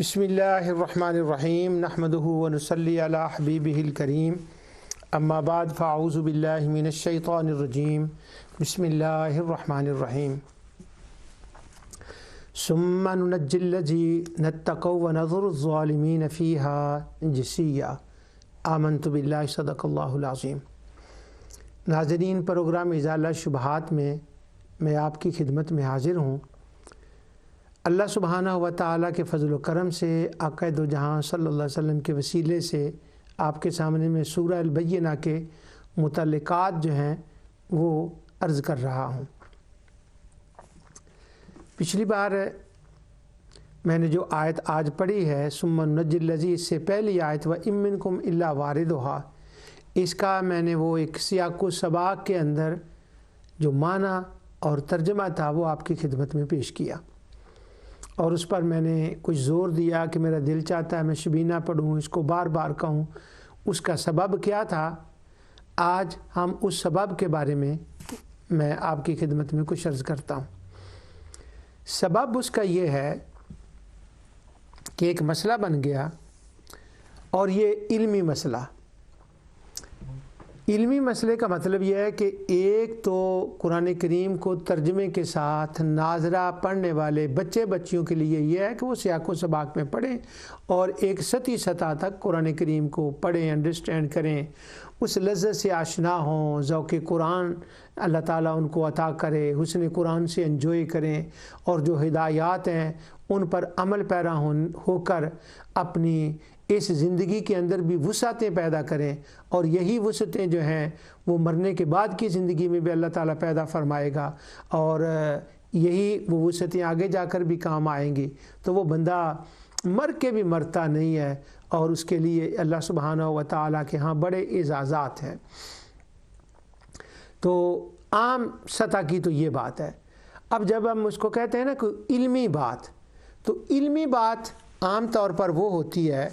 بسم اللہ الرحمن الرحیم نحمدہ ونصلی علی حبیبہ الکریم اما بعد فاعوذ باللہ من الشیطان الرجیم بسم اللہ الرحمن الرحیم ثم ننجی الذین اتقوا ونذر الظالمین فیہا جثیا آمنت باللہ صدق اللہ العظیم۔ ناظرین، پروگرام ازالہ شبہات میں آپ کی خدمت میں حاضر ہوں۔ اللہ سبحانہ و تعالیٰ کے فضل و کرم سے آقا دو جہاں صلی اللہ علیہ وسلم کے وسیلے سے آپ کے سامنے میں سورہ البینہ کے متعلقات جو ہیں وہ عرض کر رہا ہوں۔ پچھلی بار میں نے جو آیت آج پڑھی ہے ثم ننجی الذین، اس سے پہلی آیت وَإِن مِّنکُمْ إِلَّا وَارِدُهَا، اس کا میں نے وہ ایک سیاق و سباق کے اندر جو معنی اور ترجمہ تھا وہ آپ کی خدمت میں پیش کیا، اور اس پر میں نے کچھ زور دیا کہ میرا دل چاہتا ہے میں شبینہ پڑھوں، اس کو بار بار کہوں۔ اس کا سبب کیا تھا؟ آج ہم اس سبب کے بارے میں آپ کی خدمت میں کچھ عرض کرتا ہوں۔ سبب اس کا یہ ہے کہ ایک مسئلہ بن گیا، اور یہ علمی مسئلہ۔ علمی مسئلے کا مطلب یہ ہے کہ ایک تو قرآن کریم کو ترجمے کے ساتھ ناظرہ پڑھنے والے بچے بچیوں کے لیے یہ ہے کہ وہ سیاق و سباق میں پڑھیں اور ایک سطحی سطح تک قرآن کریم کو پڑھیں، انڈرسٹینڈ کریں، اس لذت سے آشنا ہوں، ذوق قرآن اللہ تعالیٰ ان کو عطا کرے، حسن قرآن سے انجوائے کریں، اور جو ہدایات ہیں ان پر عمل پیرا ہو کر اپنی اس زندگی کے اندر بھی وسعتیں پیدا کریں، اور یہی وسعتیں جو ہیں وہ مرنے کے بعد کی زندگی میں بھی اللہ تعالیٰ پیدا فرمائے گا، اور یہی وہ وسعتیں آگے جا کر بھی کام آئیں گی۔ تو وہ بندہ مر کے بھی مرتا نہیں ہے، اور اس کے لیے اللہ سبحانہ و تعالیٰ کے ہاں بڑے اعزازات ہیں۔ تو عام سطح کی تو یہ بات ہے۔ اب جب ہم اس کو کہتے ہیں نا کہ علمی بات، تو علمی بات عام طور پر وہ ہوتی ہے،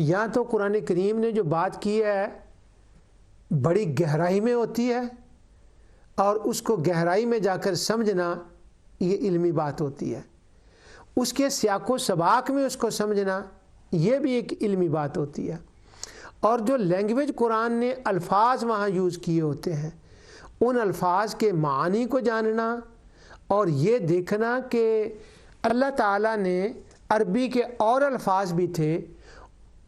یا تو قرآن کریم نے جو بات کی ہے بڑی گہرائی میں ہوتی ہے، اور اس کو گہرائی میں جا کر سمجھنا یہ علمی بات ہوتی ہے، اس کے سیاق و سباق میں اس کو سمجھنا یہ بھی ایک علمی بات ہوتی ہے، اور جو لینگویج قرآن نے الفاظ وہاں یوز کیے ہوتے ہیں ان الفاظ کے معانی کو جاننا، اور یہ دیکھنا کہ اللہ تعالیٰ نے عربی کے اور الفاظ بھی تھے،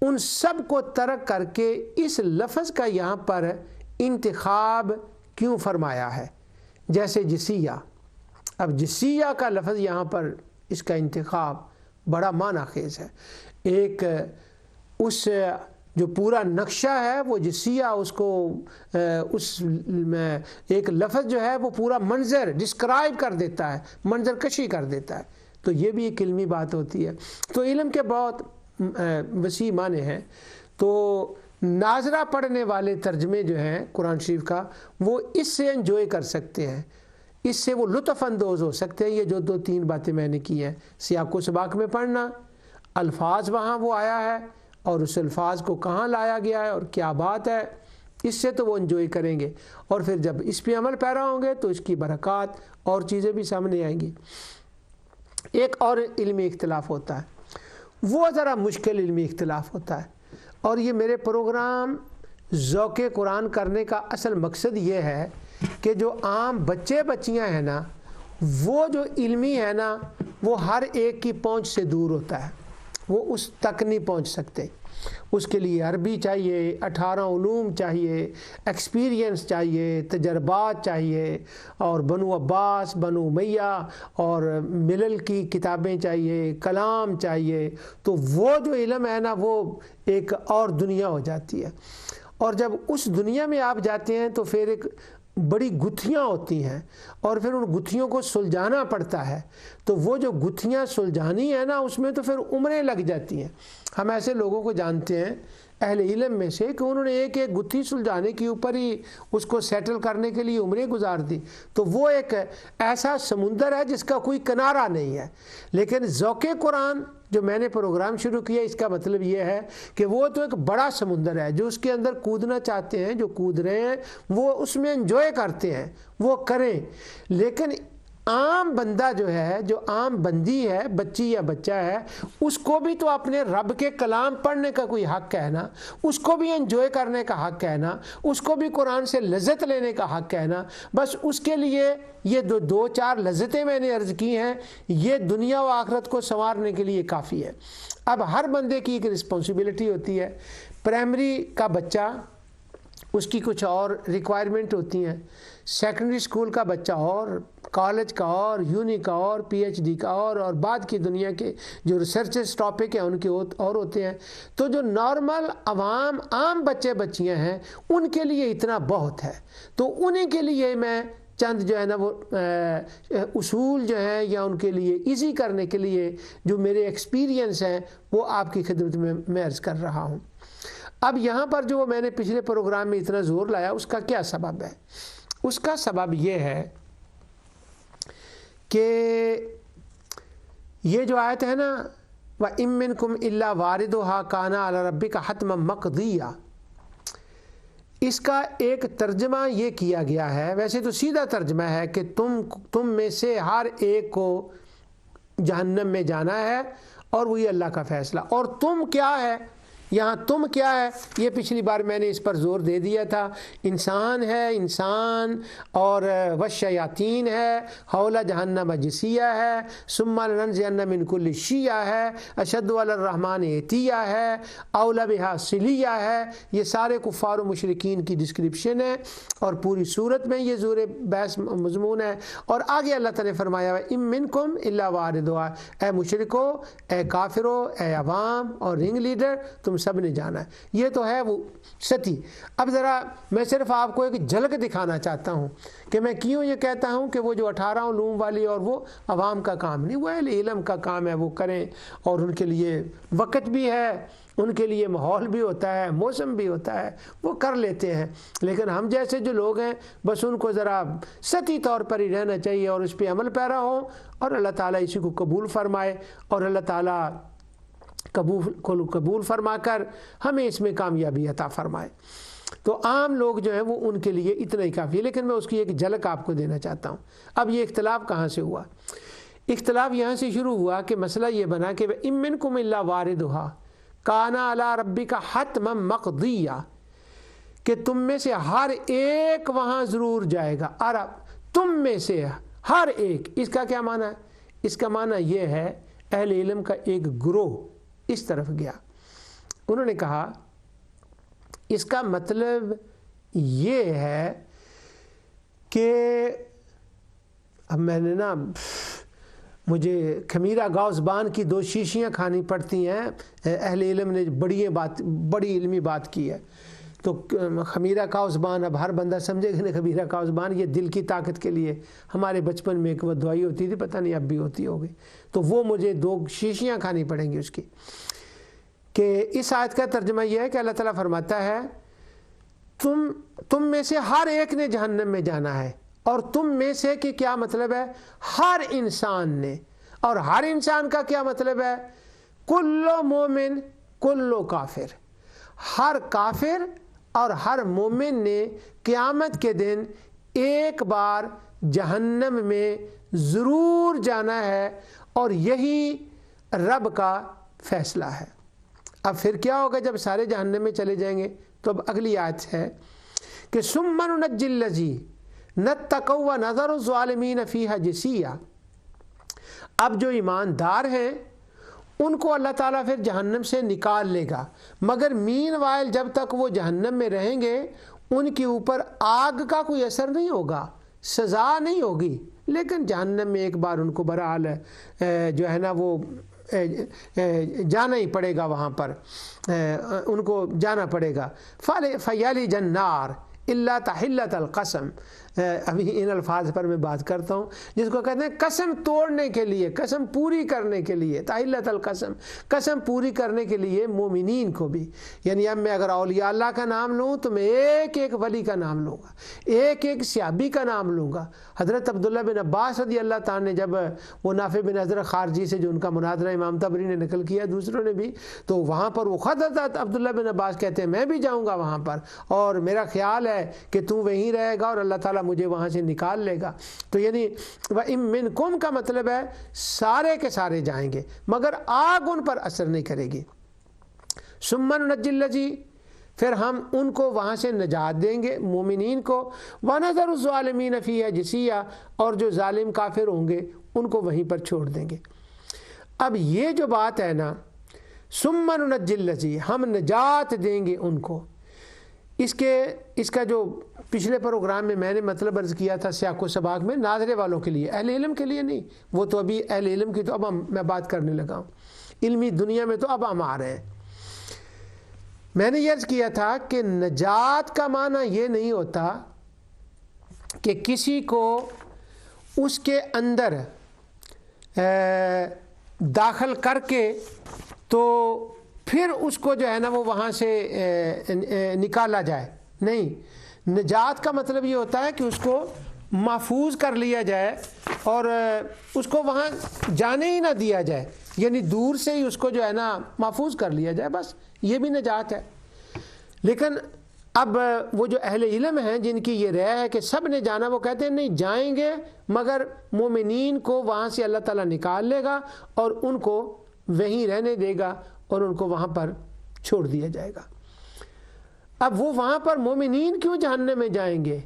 ان سب کو ترک کر کے اس لفظ کا یہاں پر انتخاب کیوں فرمایا ہے؟ جیسے جثیہ، اب جثیہ کا لفظ یہاں پر اس کا انتخاب بڑا معنی خیز ہے۔ ایک اس جو پورا نقشہ ہے وہ جثیہ، اس کو اس میں ایک لفظ جو ہے وہ پورا منظر ڈسکرائب کر دیتا ہے، منظر کشی کر دیتا ہے، تو یہ بھی ایک علمی بات ہوتی ہے۔ تو علم کے بہت وسیع معنی ہیں۔ تو ناظرہ پڑھنے والے ترجمے جو ہیں قرآن شریف کا وہ اس سے انجوائے کر سکتے ہیں، اس سے وہ لطف اندوز ہو سکتے ہیں۔ یہ جو دو تین باتیں میں نے کی ہیں، سیاق و سباق میں پڑھنا، الفاظ وہاں وہ آیا ہے اور اس الفاظ کو کہاں لایا گیا ہے اور کیا بات ہے، اس سے تو وہ انجوائے کریں گے، اور پھر جب اس پہ عمل پیرا ہوں گے تو اس کی برکات اور چیزیں بھی سامنے آئیں گی۔ ایک اور علمی اختلاف ہوتا ہے، وہ ذرا مشکل علمی اختلاف ہوتا ہے، اور یہ میرے پروگرام ذوق قرآن کرنے کا اصل مقصد یہ ہے کہ جو عام بچے بچیاں ہیں نا، وہ جو علمی ہے نا وہ ہر ایک کی پہنچ سے دور ہوتا ہے، وہ اس تک نہیں پہنچ سکتے۔ اس کے لیے عربی چاہیے، 18 علوم چاہیے، ایکسپیرینس چاہیے، تجربات چاہیے، اور بنو عباس، بنو امیہ اور ملل کی کتابیں چاہیے، کلام چاہیے۔ تو وہ جو علم ہے نا وہ ایک اور دنیا ہو جاتی ہے، اور جب اس دنیا میں آپ جاتے ہیں تو پھر ایک بڑی گتھیاں ہوتی ہیں، اور پھر ان گتھیوں کو سلجھانا پڑتا ہے۔ تو وہ جو گتھیاں سلجھانی ہیں نا اس میں تو پھر عمریں لگ جاتی ہیں۔ ہم ایسے لوگوں کو جانتے ہیں اہل علم میں سے کہ انہوں نے ایک ایک گتھی سلجھانے کے اوپر ہی اس کو سیٹل کرنے کے لیے عمریں گزار دی۔ تو وہ ایک ایسا سمندر ہے جس کا کوئی کنارہ نہیں ہے۔ لیکن ذوق قرآن جو میں نے پروگرام شروع کیا، اس کا مطلب یہ ہے کہ وہ تو ایک بڑا سمندر ہے، جو اس کے اندر کودنا چاہتے ہیں، جو کود رہے ہیں وہ اس میں انجوائے کرتے ہیں، وہ کریں، لیکن عام بندہ جو ہے، جو عام بندی ہے، بچی یا بچہ ہے، اس کو بھی تو اپنے رب کے کلام پڑھنے کا کوئی حق ہے نا، اس کو بھی انجوائے کرنے کا حق ہے نا، اس کو بھی قرآن سے لذت لینے کا حق ہے نا۔ بس اس کے لیے یہ دو چار لذتیں میں نے عرض کی ہیں، یہ دنیا و آخرت کو سنوارنے کے لیے کافی ہے۔ اب ہر بندے کی ایک رسپانسبلٹی ہوتی ہے۔ پرائمری کا بچہ، اس کی کچھ اور ریکوائرمنٹ ہوتی ہیں، سیکنڈری اسکول کا بچہ اور، کالج کا اور، یونی کا اور، پی ایچ ڈی کا اور بعد کی دنیا کے جو ریسرچز ٹاپک ہیں ان کے اور ہوتے ہیں۔ تو جو نارمل عام بچے بچیاں ہیں ان کے لیے اتنا بہت ہے۔ تو انہیں کے لیے میں چند جو ہے نا وہ اصول جو ہیں یا ان کے لیے ایزی کرنے کے لیے جو میرے ایکسپیرینس ہیں وہ آپ کی خدمت میں عرض کر رہا ہوں۔ اب یہاں پر جو میں نے پچھلے پروگرام میں اتنا زور لایا اس کا کیا سبب ہے؟ اس کا سبب یہ ہے کہ یہ جو آیت ہے نا وَإِن مِّنكُمْ إِلَّا وَارِدُهَا كَانَ عَلَى رَبِّكَ حَتْمًا مَقْضِيًّا، اس کا ایک ترجمہ یہ کیا گیا ہے، ویسے تو سیدھا ترجمہ ہے کہ تم میں سے ہر ایک کو جہنم میں جانا ہے اور وہی اللہ کا فیصلہ۔ اور تم کیا ہے، یہاں تم کیا ہے، یہ پچھلی بار میں نے اس پر زور دے دیا تھا۔ انسان ہے، انسان اور والشیاطین ہے، حول جہنم جثیہ ہے، ثم لننزعن من کل شیعہ ہے، اشد علی الرحمن عتیہ ہے، اولی بہا صلیہ ہے۔ یہ سارے کفار و مشرکین کی ڈسکرپشن ہے اور پوری صورت میں یہ زور بحث مضمون ہے۔ اور آگے اللہ تعالیٰ نے فرمایا ان منکم الا واردھا، اے مشرکو، اے کافرو، اے عوام اور رنگ لیڈر، تم سب نے جانا ہے۔ یہ تو ہے وہ ستی۔ اب ذرا میں صرف آپ کو ایک جھلک دکھانا چاہتا ہوں کہ میں کیوں یہ کہتا ہوں کہ وہ جو 18 علوم والی اور وہ عوام کا کام نہیں، وہ اہل علم کا کام ہے، وہ کریں، اور ان کے لیے وقت بھی ہے، ان کے لیے ماحول بھی ہوتا ہے، موسم بھی ہوتا ہے، وہ کر لیتے ہیں۔ لیکن ہم جیسے جو لوگ ہیں بس ان کو ذرا سطحی طور پر ہی رہنا چاہیے اور اس پہ عمل پیرا ہو، اور اللہ تعالیٰ اسی کو قبول فرمائے، اور اللہ تعالیٰ قبول فرما کر ہمیں اس میں کامیابی عطا فرمائے۔ تو عام لوگ جو ہیں وہ ان کے لیے اتنا ہی کافی ہے، لیکن میں اس کی ایک جھلک آپ کو دینا چاہتا ہوں۔ اب یہ اختلاف کہاں سے ہوا؟ اختلاف یہاں سے شروع ہوا کہ مسئلہ یہ بنا کہ ان منکم الا واردھا کان علی ربک حتما مقضیہ، کہ تم میں سے ہر ایک وہاں ضرور جائے گا۔ تم میں سے ہر ایک، اس کا کیا معنی ہے؟ اس کا معنی یہ ہے اہل علم کا ایک گروہ اس طرف گیا، انہوں نے کہا اس کا مطلب یہ ہے کہ اب میں نے نا مجھے خمیرہ گاؤزبان کی 2 شیشیاں کھانی پڑتی ہیں، اہل علم نے بڑی علمی بات کی ہے۔ تو خمیرہ کاؤزبان، اب ہر بندہ سمجھے گا نا خمیرہ کاؤزبان یہ دل کی طاقت کے لیے، ہمارے بچپن میں ایک وہ دوائی ہوتی تھی، پتہ نہیں اب بھی ہوتی ہوگی، تو وہ مجھے 2 شیشیاں کھانی پڑیں گی اس کی۔ کہ اس آیت کا ترجمہ یہ ہے کہ اللہ تعالیٰ فرماتا ہے تم میں سے ہر ایک نے جہنم میں جانا ہے، اور تم میں سے کہ کیا مطلب ہے؟ ہر انسان نے، اور ہر انسان کا کیا مطلب ہے؟ کلو مومن کلو کافر، ہر کافر اور ہر مومن نے قیامت کے دن ایک بار جہنم میں ضرور جانا ہے، اور یہی رب کا فیصلہ ہے۔ اب پھر کیا ہوگا جب سارے جہنم میں چلے جائیں گے؟ تو اب اگلی آیت ہے کہ ثم ننجی الذین اتقوا ونذر الظالمین فیہا جثیہ، اب جو ایماندار ہیں ان کو اللہ تعالیٰ پھر جہنم سے نکال لے گا، مگر مین وائل جب تک وہ جہنم میں رہیں گے ان کے اوپر آگ کا کوئی اثر نہیں ہوگا، سزا نہیں ہوگی، لیکن جہنم میں ایک بار ان کو بہرحال جو ہے نا وہ جانا ہی پڑے گا، وہاں پر ان کو جانا پڑے گا۔ فَيَلِجَ النَّارِ إِلَّا تَحِلَّةَ الْقَسَمِ، ابھی ان الفاظ پر میں بات کرتا ہوں جس کو کہتے ہیں قسم توڑنے کے لیے، قسم پوری کرنے کے لیے، تحلت القسم، قسم پوری کرنے کے لیے مومنین کو بھی۔ یعنی اب میں اگر اولیاء اللہ کا نام لوں تو میں ایک ایک ولی کا نام لوں گا، ایک ایک صحابی کا نام لوں گا۔ حضرت عبداللہ بن عباس رضی اللہ تعالیٰ نے جب وہ نافع بن حضرت خارجی سے جو ان کا مناظرہ امام طبری نے نقل کیا، دوسروں نے بھی، تو وہاں پر وہ خود حضرت عبداللہ بن عباس کہتے ہیں میں بھی جاؤں گا وہاں پر، اور میرا خیال ہے کہ تو وہیں رہے گا اور اللہ تعالیٰ تعالیٰ مجھے وہاں سے نکال لے گا. تو یعنی وَإِن مِّنكُم کا مطلب ہے سارے کے سارے جائیں گے مگر آگ ان پر اثر نہیں کرے گی. ثُمَّ نُنَجِّي الَّذِينَ پھر ہم ان کو وہاں سے نجات دیں گے مومنین کو. وَنَذَرُ الظَّالِمِينَ فِيهَا جِثِيًّا اور جو ظالم کافر ہوں گے ان کو وہیں پر چھوڑ دیں گے. اب یہ جو بات ہے نا ثُمَّ نُنَجِّي الَّذِينَ ہم نجات دیں گے ان کو، اس کا جو پچھلے پروگرام میں نے مطلب عرض کیا تھا سیاق و سباق میں، ناظرے والوں کے لیے، اہل علم کے لیے نہیں. وہ تو ابھی اہل علم کی تو اب میں بات کرنے لگا ہوں، علمی دنیا میں تو اب ہم آ رہے ہیں. میں نے یہ عرض کیا تھا کہ نجات کا معنی یہ نہیں ہوتا کہ کسی کو اس کے اندر داخل کر کے تو پھر اس کو جو ہے نا وہ وہاں سے نکالا جائے. نہیں، نجات کا مطلب یہ ہوتا ہے کہ اس کو محفوظ کر لیا جائے اور اس کو وہاں جانے ہی نہ دیا جائے، یعنی دور سے ہی اس کو جو ہے نا محفوظ کر لیا جائے، بس یہ بھی نجات ہے. لیکن اب وہ جو اہل علم ہیں جن کی یہ رائے ہے کہ سب نے جانا، وہ کہتے ہیں نہیں جائیں گے مگر مومنین کو وہاں سے اللہ تعالیٰ نکال لے گا اور ان کو وہیں رہنے دے گا اور ان کو وہاں پر چھوڑ دیا جائے گا. اب وہ وہاں پر مومنین کیوں جہنم میں جائیں گے،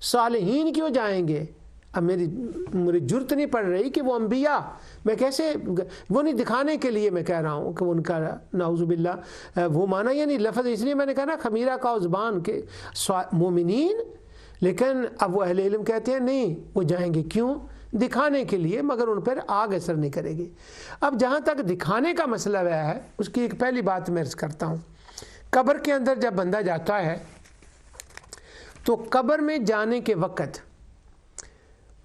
صالحین کیوں جائیں گے؟ اب میری جرت نہیں پڑ رہی کہ وہ انبیاء، میں کیسے، وہ نہیں دکھانے کے لیے میں کہہ رہا ہوں کہ ان کا نعوذ باللہ وہ معنی، یعنی لفظ اس لیے میں نے کہا نا خمیرہ کا زبان کے مومنین. لیکن اب وہ اہل علم کہتے ہیں نہیں وہ جائیں گے، کیوں؟ دکھانے کے لیے، مگر ان پر آگ اثر نہیں کرے گی. اب جہاں تک دکھانے کا مسئلہ ہے اس کی ایک پہلی بات میں عرض کرتا ہوں. قبر کے اندر جب بندہ جاتا ہے تو قبر میں جانے کے وقت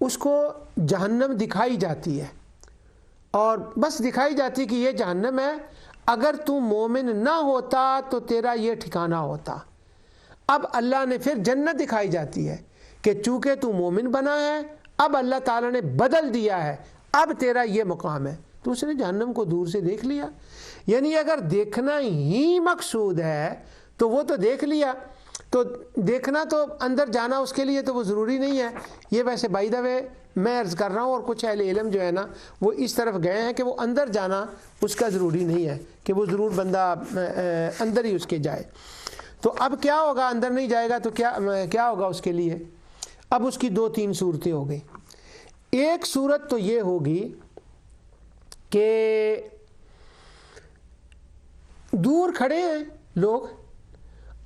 اس کو جہنم دکھائی جاتی ہے، اور بس دکھائی جاتی کہ یہ جہنم ہے، اگر تو مومن نہ ہوتا تو تیرا یہ ٹھکانہ ہوتا. اب اللہ نے پھر جنت دکھائی جاتی ہے کہ چونکہ تو مومن بنا ہے اب اللہ تعالیٰ نے بدل دیا ہے، اب تیرا یہ مقام ہے. تو اس نے جہنم کو دور سے دیکھ لیا. یعنی اگر دیکھنا ہی مقصود ہے تو وہ تو دیکھ لیا، تو دیکھنا تو اندر جانا اس کے لیے تو وہ ضروری نہیں ہے. یہ ویسے بائی دا وے میں عرض کر رہا ہوں، اور کچھ اہل علم جو ہے نا وہ اس طرف گئے ہیں کہ وہ اندر جانا اس کا ضروری نہیں ہے کہ وہ ضرور بندہ اندر ہی اس کے جائے. تو اب کیا ہوگا؟ اندر نہیں جائے گا تو کیا ہوگا اس کے لیے؟ اب اس کی 2-3 صورتیں ہو گئی. ایک صورت تو یہ ہوگی کہ دور کھڑے ہیں لوگ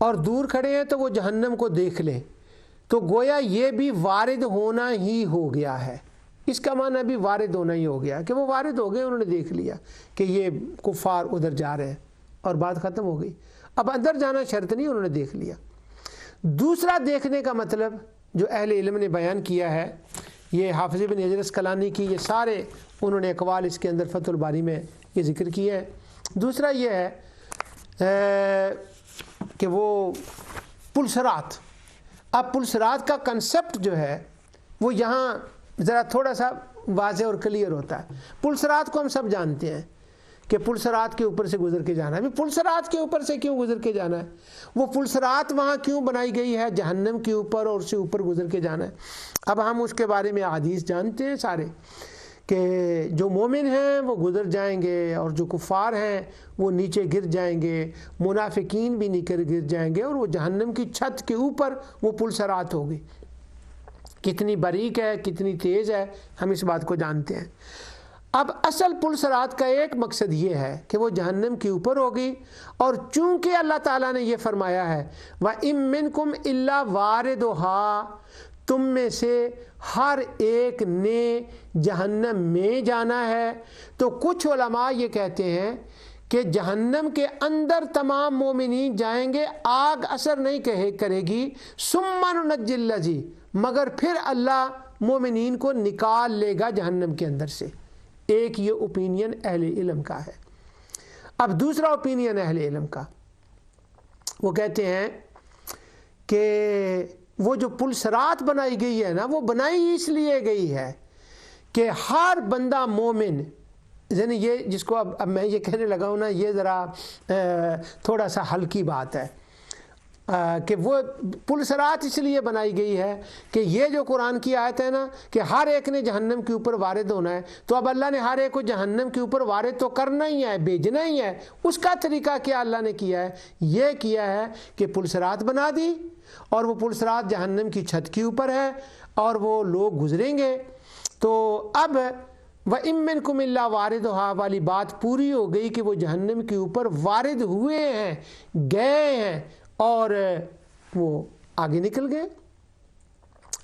اور دور کھڑے ہیں تو وہ جہنم کو دیکھ لیں تو گویا یہ بھی وارد ہونا ہی ہو گیا ہے. اس کا معنی بھی وارد ہونا ہی ہو گیا کہ وہ وارد ہو گئے، انہوں نے دیکھ لیا کہ یہ کفار ادھر جا رہے ہیں اور بات ختم ہو گئی. اب اندر جانا شرط نہیں، انہوں نے دیکھ لیا. دوسرا دیکھنے کا مطلب جو اہل علم نے بیان کیا ہے، یہ حافظ ابن حجر اسقلانی کی یہ سارے انہوں نے اقوال اس کے اندر فتح الباری میں یہ ذکر کیا ہے. دوسرا یہ ہے کہ وہ پلسرات. اب پلسرات کا کنسپٹ جو ہے وہ یہاں ذرا تھوڑا سا واضح اور کلیئر ہوتا ہے. پلسرات کو ہم سب جانتے ہیں کہ پلسرات کے اوپر سے گزر کے جانا ہے. پلسرات کے اوپر سے کیوں گزر کے جانا ہے؟ وہ پلسرات وہاں کیوں بنائی گئی ہے؟ جہنم کے اوپر، اور اس سے اوپر گزر کے جانا ہے. اب ہم اس کے بارے میں احادیث جانتے ہیں سارے کہ جو مومن ہیں وہ گزر جائیں گے اور جو کفار ہیں وہ نیچے گر جائیں گے، منافقین بھی نیچے گر جائیں گے، اور وہ جہنم کی چھت کے اوپر وہ پلسرات ہوگی. کتنی باریک ہے، کتنی تیز ہے، ہم اس بات کو جانتے ہیں. اب اصل پلسرات کا ایک مقصد یہ ہے کہ وہ جہنم کے اوپر ہوگی، اور چونکہ اللہ تعالیٰ نے یہ فرمایا ہے وَإِن مِّنكُمْ إِلَّا وَارِدُهَا، تم میں سے ہر ایک نے جہنم میں جانا ہے. تو کچھ علماء یہ کہتے ہیں کہ جہنم کے اندر تمام مومنین جائیں گے، آگ اثر نہیں کرے گی. ثُمَّ نُنَجِّي الَّذِينَ، مگر پھر اللہ مومنین کو نکال لے گا جہنم کے اندر سے. ایک یہ اوپینین اہل علم کا ہے. اب دوسرا اوپینین اہل علم کا، وہ کہتے ہیں کہ وہ جو پلسرات بنائی گئی ہے نا، وہ بنائی اس لیے گئی ہے کہ ہر بندہ مومن، یعنی یہ جس کو اب میں یہ کہنے لگا ہوں نا، یہ ذرا تھوڑا سا ہلکی بات ہے. کہ وہ پلسرات اس لیے بنائی گئی ہے کہ یہ جو قرآن کی آیت ہے نا کہ ہر ایک نے جہنم کے اوپر وارد ہونا ہے، تو اب اللہ نے ہر ایک کو جہنم کے اوپر وارد تو کرنا ہی ہے، بھیجنا ہی ہے۔ اس کا طریقہ کیا اللہ نے کیا ہے؟ یہ کیا ہے کہ پلسرات بنا دی، اور وہ پلسرات جہنم کی چھت کے اوپر ہے اور وہ لوگ گزریں گے۔ تو اب وَإِن مِّنكُمْ إِلَّا وَارِدُهَا والی بات پوری ہو گئی کہ وہ جہنم کے اوپر وارد ہوئے ہیں، گئے ہیں، اور وہ آگے نکل گئے،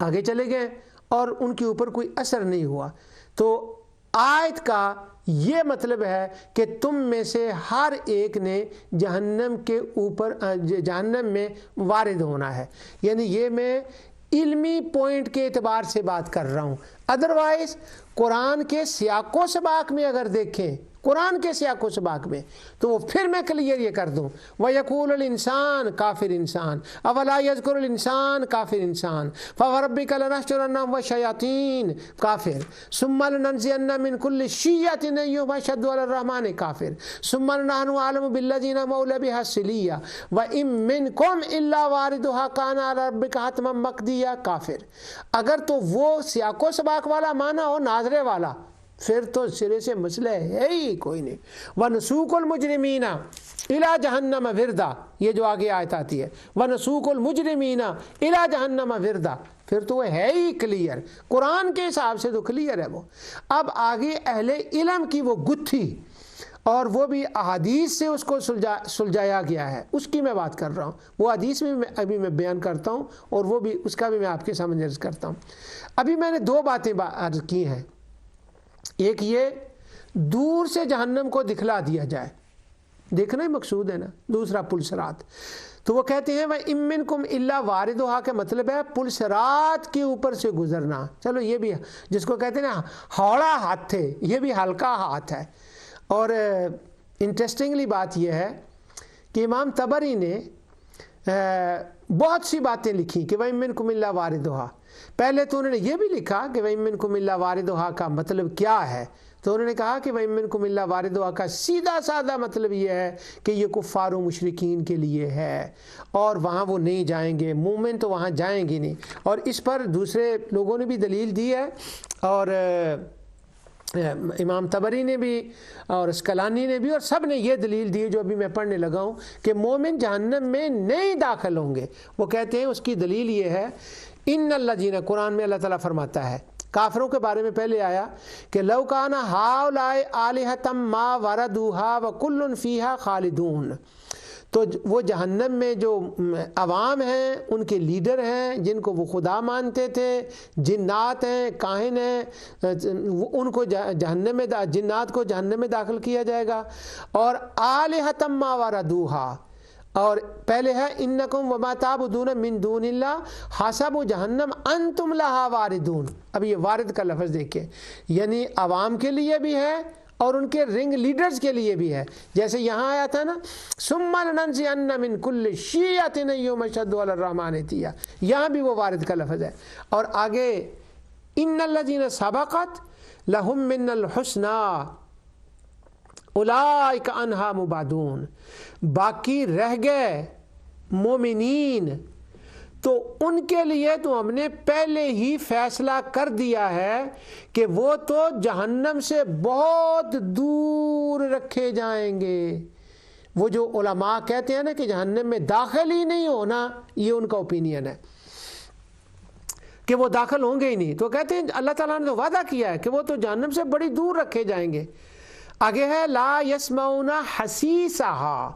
آگے چلے گئے، اور ان کے اوپر کوئی اثر نہیں ہوا۔ تو آیت کا یہ مطلب ہے کہ تم میں سے ہر ایک نے جہنم کے اوپر جہنم میں وارد ہونا ہے۔ یعنی یہ میں علمی پوائنٹ کے اعتبار سے بات کر رہا ہوں، ادروائز قرآن کے سیاق و سباق میں اگر دیکھیں، قرآن کے سیاق و سباق میں، تو وہ پھر میں کلیئر یہ کر دوں، وَيَقُولُ الْإِنسَانُ کافر انسان، أَوَلَا يَذْكُرُ الْإِنسَانُ کافر انسان، فَوَرَبِّكَ لَنَحْشُرَنَّهُمْ وَالشَّيَاطِينَ کافر، ثُمَّ لَنَنزِعَنَّ مِنْ كُلِّ شِيَّةٍ أَيُّهُمْ أَشَدُّ عَلَى الرَّحْمَنِ کافر، ثُمَّ نَحْنُ أَعْلَمُ بِالَّذِينَ مَوْلَ بِهَا الصِّلِيَّةُ وَإِن مِّنكُمْ إِلَّا وَارِدُهَا كَانَ عَلَى رَبِّكَ حَتْمًا مَّقْضِيًّا کافر۔ اگر تو وہ سیاق و سباق والا معنی ہو، ناظرے والا، پھر تو سرے سے مسئلہ ہے ہی کوئی نہیں۔ وَنُسُوقُ الْمُجْرِمِينَ إِلَى جَهَنَّمَ وِرْدًا، یہ جو آگے آیت آتی ہے، وَنُسُوقُ الْمُجْرِمِينَ إِلَى جَهَنَّمَ وِرْدًا، پھر تو وہ ہے ہی کلیئر، قرآن کے حساب سے تو کلیئر ہے وہ۔ اب آگے اہل علم کی وہ گتھی، اور وہ بھی احادیث سے اس کو سلجھایا گیا ہے، اس کی میں بات کر رہا ہوں۔ وہ حدیث میں ابھی میں بیان کرتا ہوں، اور وہ بھی اس کا بھی میں آپ کے سامنے عرض کرتا ہوں۔ ابھی میں نے دو باتیں عرض کی ہیں، ایک یہ دور سے جہنم کو دکھلا دیا جائے، دیکھنا ہی مقصود ہے نا، دوسرا پلسرات۔ تو وہ کہتے ہیں وَإِن مِّنكُمْ إِلَّا وَارِدُهَا کا مطلب ہے پلسرات کے اوپر سے گزرنا۔ چلو یہ بھی جس کو کہتے ہیں نا ہاڑا ہاتھ ہے، یہ بھی ہلکا ہاتھ ہے۔ اور انٹرسٹنگلی بات یہ ہے کہ امام طبری نے بہت سی باتیں لکھی کہ وَإِن مِّنكُمْ إِلَّا وَارِدُهَا۔ پہلے تو انہوں نے یہ بھی لکھا کہ وَإِن مِّنكُمْ إِلَّا وَارِدُهَا کا مطلب کیا ہے، تو انہوں نے کہا کہ وَإِن مِّنكُمْ إِلَّا وَارِدُهَا کا سیدھا سادہ مطلب یہ ہے کہ یہ کفار و مشرکین کے لیے ہے، اور وہاں وہ نہیں جائیں گے، مومن تو وہاں جائیں گے نہیں۔ اور اس پر دوسرے لوگوں نے بھی دلیل دی ہے، اور امام طبری نے بھی اور اسکلانی نے بھی، اور سب نے یہ دلیل دی جو ابھی میں پڑھنے لگا ہوں کہ مومن جہنم میں نہیں داخل ہوں گے۔ وہ کہتے ہیں اس کی دلیل یہ ہے، ان الذین، قرآن میں اللہ تعالیٰ فرماتا ہے کافروں کے بارے میں پہلے آیا کہ لو کان ہؤلاء آلہۃ ما وردوها وکل فیہا خالدون، تو وہ جہنم میں جو عوام ہیں، ان کے لیڈر ہیں جن کو وہ خدا مانتے تھے، جنات ہیں، کاہن ہیں، ان کو جہنم میں جنات کو جہنم میں داخل کیا جائے گا۔ اور آلہۃ ما وردوها، اور پہلے ہے انکم وما تعبدون من دون اللہ حسب جہنم انتم لہا واردون۔ اب یہ وارد کا لفظ دیکھیں، یعنی عوام کے لیے بھی ہے اور ان کے رنگ لیڈرز کے لیے بھی ہے۔ جیسے یہاں آیا تھا نا ثم لننزعن من کل شیعۃ ایھم اشد علی الرحمن عتیا، یہاں بھی وہ وارد کا لفظ ہے۔ اور آگے ان الذین سبقت لہم من الحسنی اولئک عنہا مبعدون، باقی رہ گئے مومنین تو ان کے لیے تو ہم نے پہلے ہی فیصلہ کر دیا ہے کہ وہ تو جہنم سے بہت دور رکھے جائیں گے۔ وہ جو علماء کہتے ہیں نا کہ جہنم میں داخل ہی نہیں ہونا، یہ ان کا اوپینین ہے کہ وہ داخل ہوں گے ہی نہیں۔ تو کہتے ہیں اللہ تعالیٰ نے تو وعدہ کیا ہے کہ وہ تو جہنم سے بڑی دور رکھے جائیں گے۔ آگے ہے لا یسمعون حسیسہا،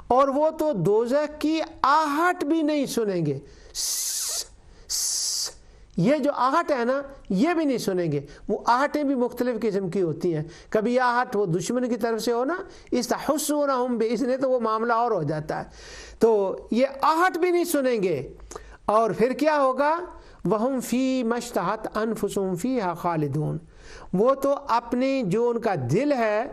اور وہ تو دوزخ کی آہٹ بھی نہیں سنیں گے۔ یہ جو آہٹ ہے نا یہ بھی نہیں سنیں گے۔ وہ آہٹیں بھی مختلف قسم کی ہوتی ہیں، کبھی آہٹ وہ دشمن کی طرف سے ہو نا، استحسونہم بإذنہ، تو وہ معاملہ اور ہو جاتا ہے۔ تو یہ آہٹ بھی نہیں سنیں گے۔ اور پھر کیا ہوگا؟ وہم فی مشتہت انفسہم فیہا خالدون، وہ تو اپنی جو ان کا دل ہے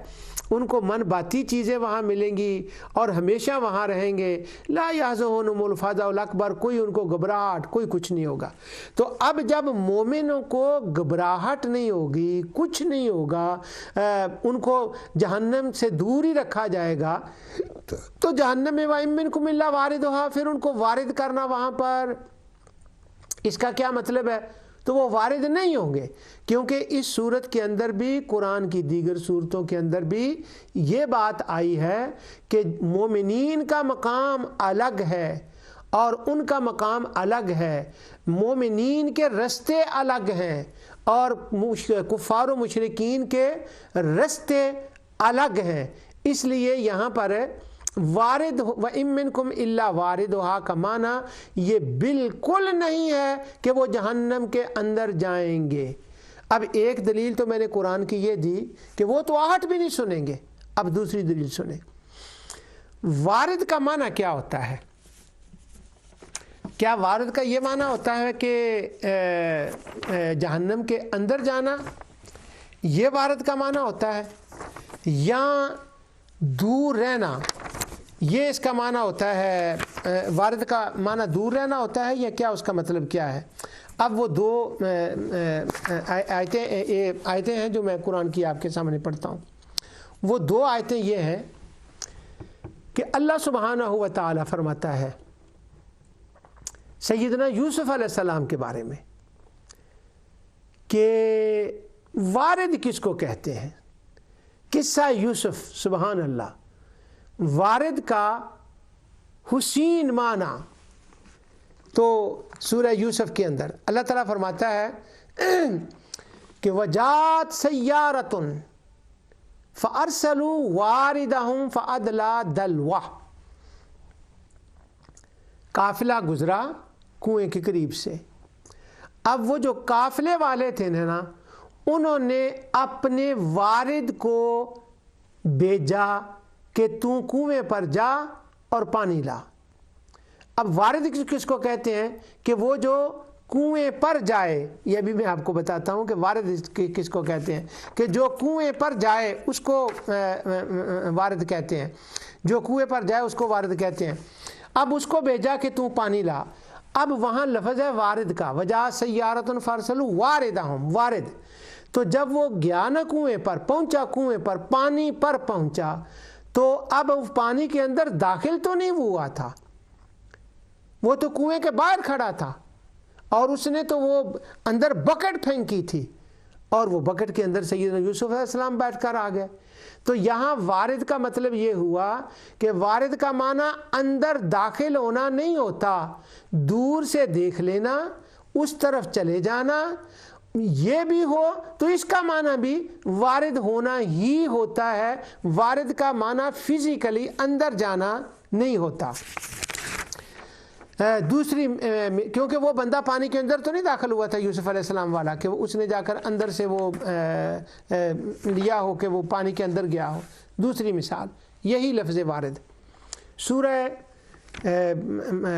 ان کو من باتی چیزیں وہاں ملیں گی اور ہمیشہ وہاں رہیں گے۔ لا یحزنہم الفزع الاکبر، کوئی ان کو گھبراہٹ، کوئی کچھ نہیں ہوگا۔ تو اب جب مومنوں کو گھبراہٹ نہیں ہوگی، کچھ نہیں ہوگا، ان کو جہنم سے دور ہی رکھا جائے گا، تو جہنم میں وَإِن مِّنكُمْ إِلَّا وَارِدُهَا، پھر ان کو وارد کرنا وہاں پر، اس کا کیا مطلب ہے؟ تو وہ وارد نہیں ہوں گے، کیونکہ اس صورت کے اندر بھی، قرآن کی دیگر صورتوں کے اندر بھی یہ بات آئی ہے کہ مومنین کا مقام الگ ہے اور ان کا مقام الگ ہے، مومنین کے رستے الگ ہیں اور کفار و مشرکین کے رستے الگ ہیں۔ اس لیے یہاں پر وارد وَإِن مِّنكُمْ إِلَّا وَارِدُهَا کا معنی یہ بالکل نہیں ہے کہ وہ جہنم کے اندر جائیں گے۔ اب ایک دلیل تو میں نے قرآن کی یہ دی کہ وہ تو آہٹ بھی نہیں سنیں گے۔ اب دوسری دلیل سنیں، وارد کا معنی کیا ہوتا ہے؟ کیا وارد کا یہ معنی ہوتا ہے کہ جہنم کے اندر جانا، یہ وارد کا معنی ہوتا ہے، یا دور رہنا، یہ اس کا معنی ہوتا ہے؟ وارد کا معنی دور رہنا ہوتا ہے یا کیا اس کا مطلب کیا ہے؟ اب وہ دو آیتیں ہیں جو میں قرآن کی آپ کے سامنے پڑھتا ہوں۔ وہ دو آیتیں یہ ہیں کہ اللہ سبحانہ و تعالی فرماتا ہے سیدنا یوسف علیہ السلام کے بارے میں کہ وارد کس کو کہتے ہیں؟ قصہ یوسف، سبحان اللہ، وارد کا حسین معنی تو سورہ یوسف کے اندر اللہ تعالیٰ فرماتا ہے کہ وجات سیارۃ فارسلوا واردہم فادلی دلوہ، قافلہ گزرا کنویں کے قریب سے۔ اب وہ جو قافلے والے تھے نا، انہوں نے اپنے وارد کو بھیجا کہ تو کنویں پر جا اور پانی لا۔ اب وارد کس کو کہتے ہیں؟ کہ وہ جو کنویں پر جائے۔ یہ بھی میں آپ کو بتاتا ہوں کہ وارد کس کو کہتے ہیں، کہ جو کنویں پر جائے اس کو وارد کہتے ہیں، جو کنویں پر جائے اس کو وارد کہتے ہیں۔ اب اس کو بھیجا کہ تو پانی لا۔ اب وہاں لفظ ہے وارد کا، وجا سیارۃ فارسلوا واردہم، وارد۔ تو جب وہ گیا نا کنویں پر، پہنچا کنویں پر، پانی پر پہنچا، تو اب پانی کے اندر داخل تو نہیں ہوا تھا، وہ تو کنویں کے باہر کھڑا تھا اور اس نے تو وہ اندر بکٹ پھینکی تھی اور وہ بکٹ کے اندر سیدنا یوسف علیہ السلام بیٹھ کر آ گئے۔ تو یہاں وارد کا مطلب یہ ہوا کہ وارد کا معنی اندر داخل ہونا نہیں ہوتا، دور سے دیکھ لینا، اس طرف چلے جانا، یہ بھی ہو تو اس کا معنی بھی وارد ہونا ہی ہوتا ہے۔ وارد کا معنی فزیکلی اندر جانا نہیں ہوتا۔ دوسری، کیونکہ وہ بندہ پانی کے اندر تو نہیں داخل ہوا تھا یوسف علیہ السلام والا کہ اس نے جا کر اندر سے وہ لیا ہو کہ وہ پانی کے اندر گیا ہو۔ دوسری مثال یہی لفظ وارد سورہ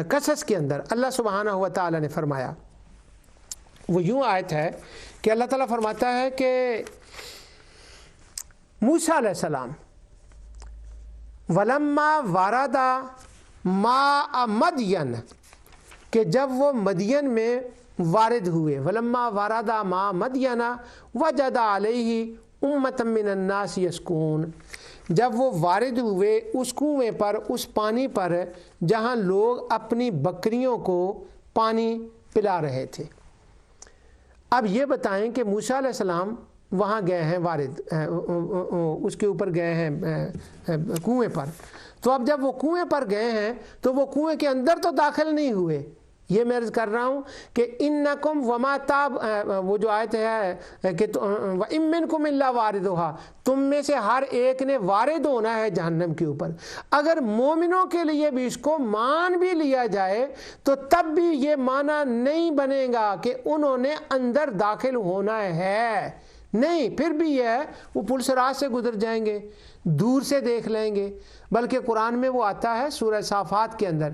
قصص کے اندر اللہ سبحانہ و تعالی نے فرمایا، وہ یوں آیت ہے کہ اللہ تعالیٰ فرماتا ہے کہ موسیٰ علیہ السلام وَلَمَّا وَارَدَ مَاءَ مَدْیَنَ، کہ جب وہ مدین میں وارد ہوئے، وَلَمَّا وَارَدَ مَاءَ مَدْیَنَ وَجَدَ عَلَیْهِ أُمَّةً مِّنَ النَّاسِ يَسْقُونَ، جب وہ وارد ہوئے اس کنویں پر، اس پانی پر جہاں لوگ اپنی بکریوں کو پانی پلا رہے تھے۔ اب یہ بتائیں کہ موسیٰ علیہ السلام وہاں گئے ہیں، وارد اس کے اوپر گئے ہیں کنویں پر، تو اب جب وہ کنویں پر گئے ہیں تو وہ کنویں کے اندر تو داخل نہیں ہوئے۔ یہ میں عرض کر رہا ہوں کہ انکم وما تاب، وہ جو آیت ہے کہ وَإِن مِّنكُمْ إِلَّا وَارِدُهَا، تم میں سے ہر ایک نے وارد ہونا ہے جہنم کے اوپر۔ اگر مومنوں کے لیے بھی اس کو مان بھی لیا جائے تو تب بھی یہ معنی نہیں بنے گا کہ انہوں نے اندر داخل ہونا ہے، نہیں، پھر بھی یہ ہے وہ پل صراط سے گزر جائیں گے، دور سے دیکھ لیں گے۔ بلکہ قرآن میں وہ آتا ہے سورہ صافات کے اندر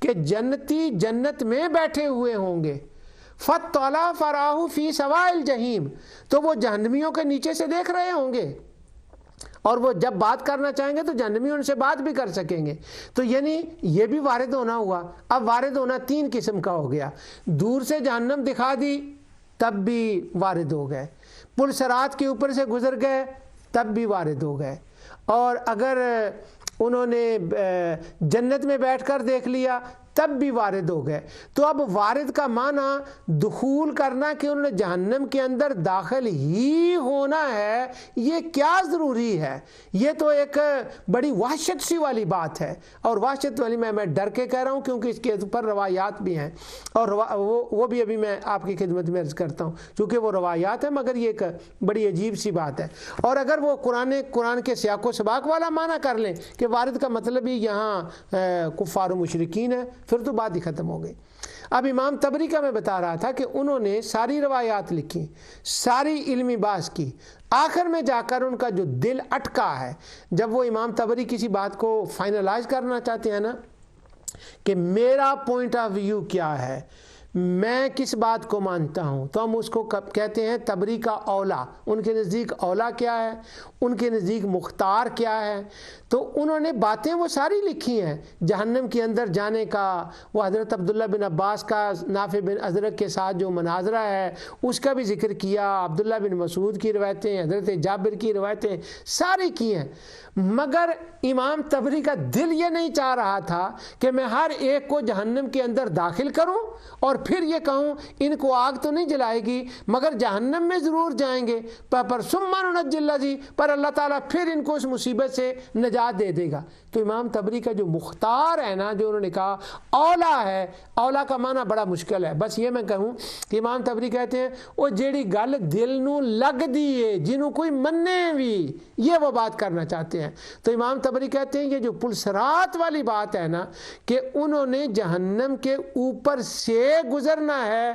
کہ جنتی جنت میں بیٹھے ہوئے ہوں گے، فَاطَّلَعَ فَرَآهُ فِي سَوَاءِ الْجَحِيمِ، تو وہ جہنمیوں کے نیچے سے دیکھ رہے ہوں گے، اور وہ جب بات کرنا چاہیں گے تو جہنمی ان سے بات بھی کر سکیں گے۔ تو یعنی یہ بھی وارد ہونا ہوا۔ اب وارد ہونا تین قسم کا ہو گیا، دور سے جہنم دکھا دی تب بھی وارد ہو گئے، پل صراط کے اوپر سے گزر گئے تب بھی وارد ہو گئے، اور اگر انہوں نے جنت میں بیٹھ کر دیکھ لیا تب بھی وارد ہو گئے. تو اب وارد کا معنی دخول کرنا کہ انہوں نے جہنم کے اندر داخل ہی ہونا ہے، یہ کیا ضروری ہے؟ یہ تو ایک بڑی وحشت سی والی بات ہے. اور وحشت والی میں ڈر کے کہہ رہا ہوں کیونکہ اس کے اوپر روایات بھی ہیں، اور وہ بھی ابھی میں آپ کی خدمت میں عرض کرتا ہوں چونکہ وہ روایات ہیں، مگر یہ ایک بڑی عجیب سی بات ہے. اور اگر وہ قرآن کے سیاق و سباق والا معنی کر لیں کہ وارد کا مطلب ہی یہاں کفار و مشرکین ہے، پھر تو بات ہی ختم ہو گئی. اب امام طبری کا میں بتا رہا تھا کہ انہوں نے ساری روایات لکھی، ساری علمی بحث کی، آخر میں جا کر ان کا جو دل اٹکا ہے، جب وہ امام طبری کسی بات کو فائنلائز کرنا چاہتے ہیں نا کہ میرا پوائنٹ آف ویو کیا ہے، میں کس بات کو مانتا ہوں، تو ہم اس کو کہتے ہیں طبری کا اولا. ان کے نزدیک اولا کیا ہے، ان کے نزدیک مختار کیا ہے. تو انہوں نے باتیں وہ ساری لکھی ہیں، جہنم کے اندر جانے کا، وہ حضرت عبداللہ بن عباس کا نافع بن ازرق کے ساتھ جو مناظرہ ہے اس کا بھی ذکر کیا، عبداللہ بن مسعود کی روایتیں، حضرت جابر کی روایتیں ساری کی ہیں. مگر امام طبری کا دل یہ نہیں چاہ رہا تھا کہ میں ہر ایک کو جہنم کے اندر داخل کروں اور پھر یہ کہوں ان کو آگ تو نہیں جلائے گی مگر جہنم میں ضرور جائیں گے، پر ثم ننجی الذی، پر اللہ تعالیٰ پھر ان کو اس مصیبت سے نجات دے دے گا. تو امام طبری کا جو مختار ہے نا، جو انہوں نے کہا اولا ہے، اولا کا معنی بڑا مشکل ہے. بس یہ میں کہوں کہ امام طبری کہتے ہیں وہ جیڑی گل دل نو لگ دیے جنہوں کوئی مننے بھی، یہ وہ بات کرنا چاہتے ہیں. تو امام طبری کہتے ہیں یہ جو پلسرات والی بات ہے نا کہ انہوں نے جہنم کے اوپر سے گزرنا ہے،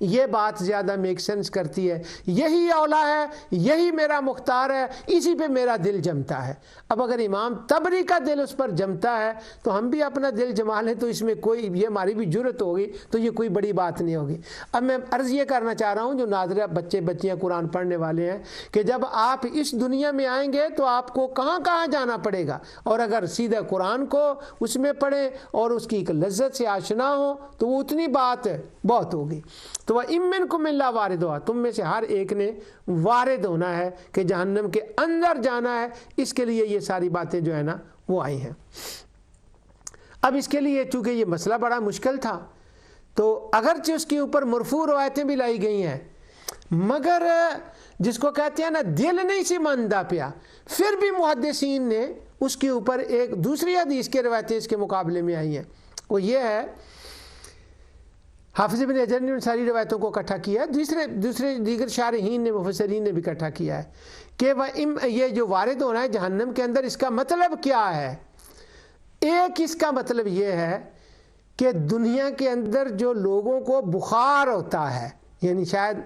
یہ بات زیادہ میک سینس کرتی ہے. یہی اولا ہے، یہی میرا مختار ہے، اسی پہ میرا دل جمتا ہے. اب اگر امام طبری کا دل اس پر جمتا ہے تو ہم بھی اپنا دل جما لیں تو اس میں کوئی، یہ ہماری بھی جرت ہوگی تو یہ کوئی بڑی بات نہیں ہوگی. اب میں عرض یہ کرنا چاہ رہا ہوں جو ناظرہ بچے بچیاں قرآن پڑھنے والے ہیں کہ جب آپ اس دنیا میں آئیں گے تو آپ کو کہاں کہاں جانا پڑے گا، اور اگر سیدھا قرآن کو اس میں پڑھیں اور اس کی ایک لذت سے آشنا ہو تو وہ اتنی بات بہت ہوگی. تو وَإِن مِّنكُمْ إِلَّا وَارِدُهَا، تم میں سے ہر ایک نے وارد ہونا ہے کہ جہنم کے اندر جانا ہے. اس کے لیے یہ ساری باتیں جو ہے نا وہ آئی ہیں. اب اس کے لیے چونکہ یہ مسئلہ بڑا مشکل تھا تو اگرچہ اس کے اوپر مرفوع روایتیں بھی لائی گئی ہیں مگر جس کو کہتے ہیں نا دل نہیں سی ماندہ پیا، پھر بھی محدثین نے اس کے اوپر ایک دوسری حدیث کے روایتیں اس کے مقابلے میں آئی ہیں. وہ یہ ہے، حافظ ابن حجر نے ساری روایتوں کو اکٹھا کیا ہے، دوسرے دیگر شارحین نے، مفسرین نے بھی اکٹھا کیا ہے کہ یہ جو وارد ہونا ہے جہنم کے اندر اس کا مطلب کیا ہے. ایک اس کا مطلب یہ ہے کہ دنیا کے اندر جو لوگوں کو بخار ہوتا ہے، یعنی شاید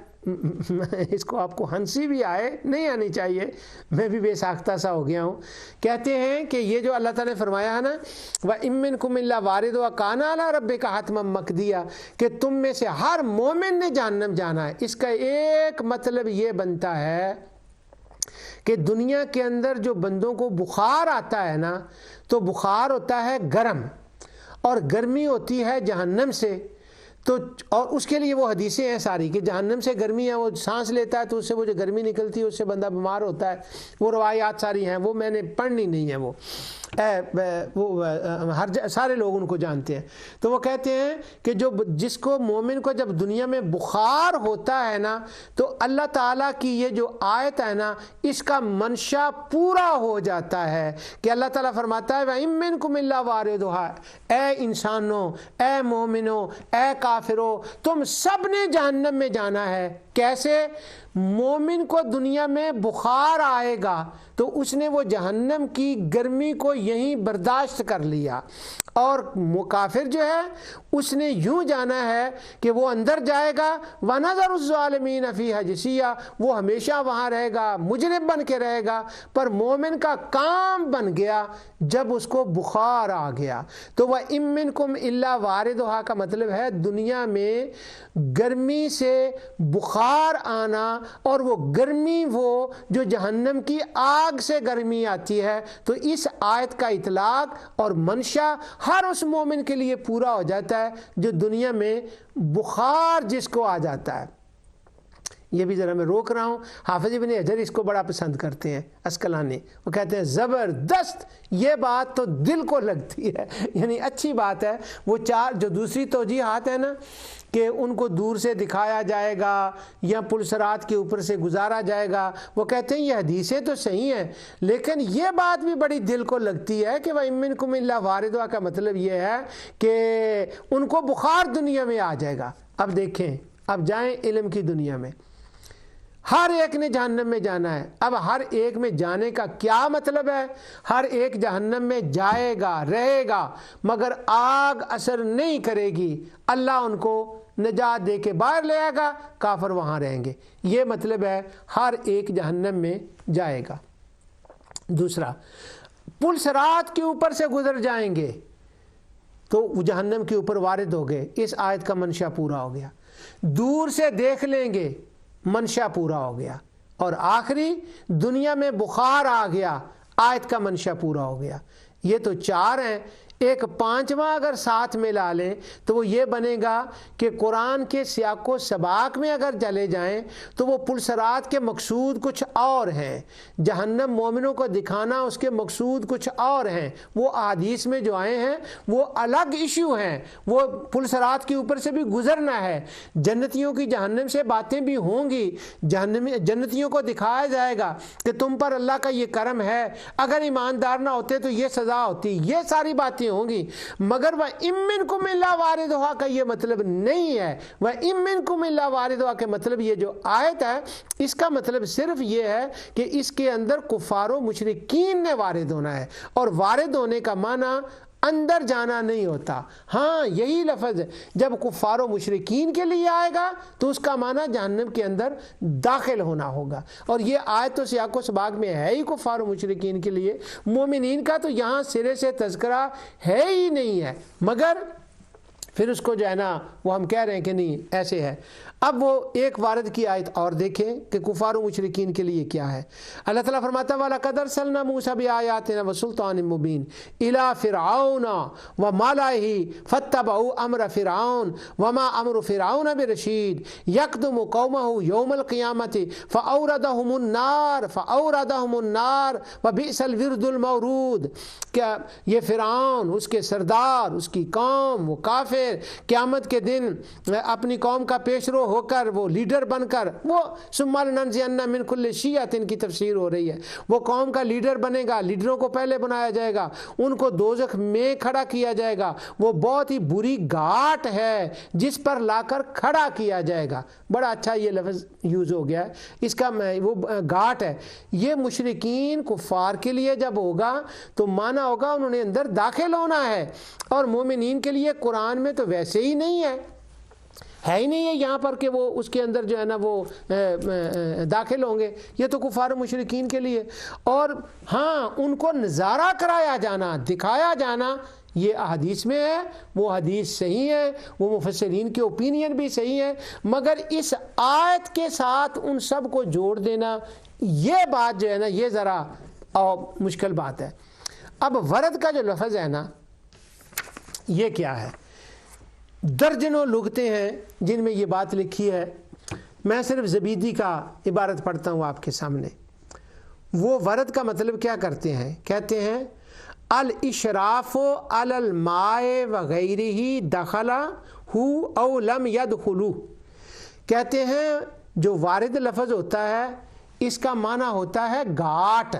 اس کو آپ کو ہنسی بھی آئے، نہیں آنی چاہیے، میں بھی بے ساختہ سا ہو گیا ہوں. کہتے ہیں کہ یہ جو اللہ تعالیٰ نے فرمایا ہے نا وَإِن مِّنكُمْ إِلَّا وَارِدُهَا كَانَ عَلَىٰ رَبِّكَ حَتْمًا مَّقْضِيًّا، کہ تم میں سے ہر مومن نے جہنم جانا ہے. اس کا ایک مطلب یہ بنتا ہے کہ دنیا کے اندر جو بندوں کو بخار آتا ہے نا تو بخار ہوتا ہے گرم، اور گرمی ہوتی ہے جہنم سے. تو اور اس کے لیے وہ حدیثیں ہیں ساری کہ جہنم سے گرمی ہے، وہ سانس لیتا ہے تو اس سے وہ جو گرمی نکلتی ہے اس سے بندہ بیمار ہوتا ہے. وہ روایات ساری ہیں، وہ میں نے پڑھنی نہیں ہے، وہ سارے لوگ ان کو جانتے ہیں. تو وہ کہتے ہیں کہ جس کو مومن کو جب دنیا میں بخار ہوتا ہے نا تو اللہ تعالیٰ کی یہ جو آیت ہے نا اس کا منشا پورا ہو جاتا ہے کہ اللہ تعالیٰ فرماتا ہے وَإِن مِّنكُمْ إِلَّا وَارِدُهَا، اے انسانوں، اے مومنوں، اے کافروں، تم سب نے جہنم میں جانا ہے. کیسے؟ مومن کو دنیا میں بخار آئے گا تو اس نے وہ جہنم کی گرمی کو یہیں برداشت کر لیا، اور کافر جو ہے اس نے یوں جانا ہے کہ وہ اندر جائے گا وَنَذَرُ الظَّالِمِينَ فِيهَا جِثِيًّا، وہ ہمیشہ وہاں رہے گا، مجرم بن کے رہے گا. پر مومن کا کام بن گیا جب اس کو بخار آ گیا. تو وَإِن مِّنكُمْ إِلَّا وَارِدُهَا کا مطلب ہے دنیا میں گرمی سے بخار آنا، اور وہ گرمی وہ جو جہنم کی آگ سے گرمی آتی ہے. تو اس آیت کا اطلاق اور منشا ہر اس مومن کے لیے پورا ہو جاتا ہے جو دنیا میں بخار جس کو آ جاتا ہے. یہ بھی ذرا میں روک رہا ہوں، حافظ ابن حجر اس کو بڑا پسند کرتے ہیں عسقلانی، وہ کہتے ہیں زبردست، یہ بات تو دل کو لگتی ہے، یعنی اچھی بات ہے۔ وہ چار جو دوسری توجیحات ہیں نا کہ ان کو دور سے دکھایا جائے گا یا پل صراط کے اوپر سے گزارا جائے گا، وہ کہتے ہیں یہ حدیثیں تو صحیح ہیں، لیکن یہ بات بھی بڑی دل کو لگتی ہے کہ وَإِن مِّنكُمْ إِلَّا وَارِدُهَا کا مطلب یہ ہے کہ ان کو بخار دنیا میں آ جائے گا۔ اب دیکھیں، اب جائیں علم کی دنیا میں، ہر ایک نے جہنم میں جانا ہے۔ اب ہر ایک میں جانے کا کیا مطلب ہے؟ ہر ایک جہنم میں جائے گا، رہے گا، مگر آگ اثر نہیں کرے گی، اللہ ان کو نجات دے کے باہر لے آئے گا، کافر وہاں رہیں گے۔ یہ مطلب ہے ہر ایک جہنم میں جائے گا۔ دوسرا، پل صراط کے اوپر سے گزر جائیں گے تو جہنم کے اوپر وارد ہو گئے، اس آیت کا منشا پورا ہو گیا۔ دور سے دیکھ لیں گے، منشا پورا ہو گیا۔ اور آخری، دنیا میں بخار آ گیا، آیت کا منشا پورا ہو گیا۔ یہ تو چار ہیں، ایک پانچواں اگر ساتھ میں لا لیں تو وہ یہ بنے گا کہ قرآن کے سیاق و سباق میں اگر چلے جائیں تو وہ پل صراط کے مقصود کچھ اور ہیں، جہنم مومنوں کو دکھانا اس کے مقصود کچھ اور ہیں، وہ احادیث میں جو آئے ہیں وہ الگ ایشو ہیں۔ وہ پل صراط کے اوپر سے بھی گزرنا ہے، جنتیوں کی جہنم سے باتیں بھی ہوں گی، جنتیوں کو دکھایا جائے گا کہ تم پر اللہ کا یہ کرم ہے، اگر ایماندار نہ ہوتے تو یہ سزا ہوتی، یہ ساری باتیں ہوں گی۔ مگر وَإِن مِّنكُمْ إِلَّا وَارِدُهَا کا یہ مطلب نہیں ہے۔ وَإِن مِّنكُمْ إِلَّا وَارِدُهَا کے مطلب یہ جو آیت ہے اس کا مطلب صرف یہ ہے کہ اس کے اندر کفار و مشرکین نے وارد ہونا ہے، اور وارد ہونے کا معنی اندر جانا نہیں ہوتا۔ ہاں یہی لفظ ہے، جب کفار و مشرکین کے لیے آئے گا تو اس کا معنی جہنم کے اندر داخل ہونا ہوگا، اور یہ آیت تو سیاق و سباق میں ہے ہی کفار و مشرکین کے لیے، مومنین کا تو یہاں سرے سے تذکرہ ہے ہی نہیں ہے، مگر پھر اس کو جو ہے نا وہ ہم کہہ رہے ہیں کہ نہیں ایسے ہے۔ اب وہ ایک وارد کی آیت اور دیکھیں کہ کفار و مشرکین کے لیے کیا ہے۔ اللہ تعالیٰ فرماتا ہے وَلَقَدْ أَرْسَلْنَا مُوسَىٰ بِآيَاتِنَا وَسُلْطَانٍ مُّبِينٍ إِلَىٰ فِرْعَوْنَ وَمَلَئِهِ فَاتَّبَعُوا أَمْرَ فِرْعَوْنَ وَمَا أَمْرُ فِرْعَوْنَ بِرَشِيدٍ يَقْدُمُ قَوْمَهُ يَوْمَ الْقِيَامَةِ فَأَوْرَدَهُمُ النَّارَ وَبِئْسَ الْوِرْدُ الْمَوْرُودُ۔ کیا یہ فرعون، اس کے سردار، اس کی قوم، وہ کافر قیامت کے دن اپنی قوم کا پیش رو ہو کر، وہ لیڈر بن کر، وہ ثُمَّ لَنَنزِعَنَّ مِن كُلِّ شِيَعَةٍ کی تفسیر ہو رہی ہے، وہ قوم کا لیڈر بنے گا، لیڈروں کو پہلے بنایا جائے گا، ان کو دوزخ میں کھڑا کیا جائے گا، وہ بہت ہی بری گھاٹ ہے جس پر لا کر کھڑا کیا جائے گا۔ بڑا اچھا یہ لفظ یوز ہو گیا ہے، اس کا وہ گھاٹ ہے۔ یہ مشرکین کفار کے لیے جب ہوگا تو مانا ہوگا انہوں نے اندر داخل ہونا ہے، اور مومنین کے لیے قرآن میں تو ویسے ہی نہیں ہے ہی نہیں ہے یہاں پر کہ وہ اس کے اندر جو ہے نا وہ داخل ہوں گے، یہ تو کفار و مشرکین کے لیے۔ اور ہاں ان کو نظارہ کرایا جانا، دکھایا جانا، یہ احادیث میں ہے، وہ حدیث صحیح ہے، وہ مفسرین کے اوپینین بھی صحیح ہے، مگر اس آیت کے ساتھ ان سب کو جوڑ دینا، یہ بات جو ہے نا یہ ذرا مشکل بات ہے۔ اب ورد کا جو لفظ ہے نا یہ کیا ہے؟ درجنوں لغتیں ہیں جن میں یہ بات لکھی ہے، میں صرف زبیدی کا عبارت پڑھتا ہوں آپ کے سامنے۔ وہ ورد کا مطلب کیا کرتے ہیں؟ کہتے ہیں الاشراف علی الماء وغیرہ دخل ہو او لم یدخلو۔ کہتے ہیں جو وارد لفظ ہوتا ہے اس کا معنی ہوتا ہے گھاٹ۔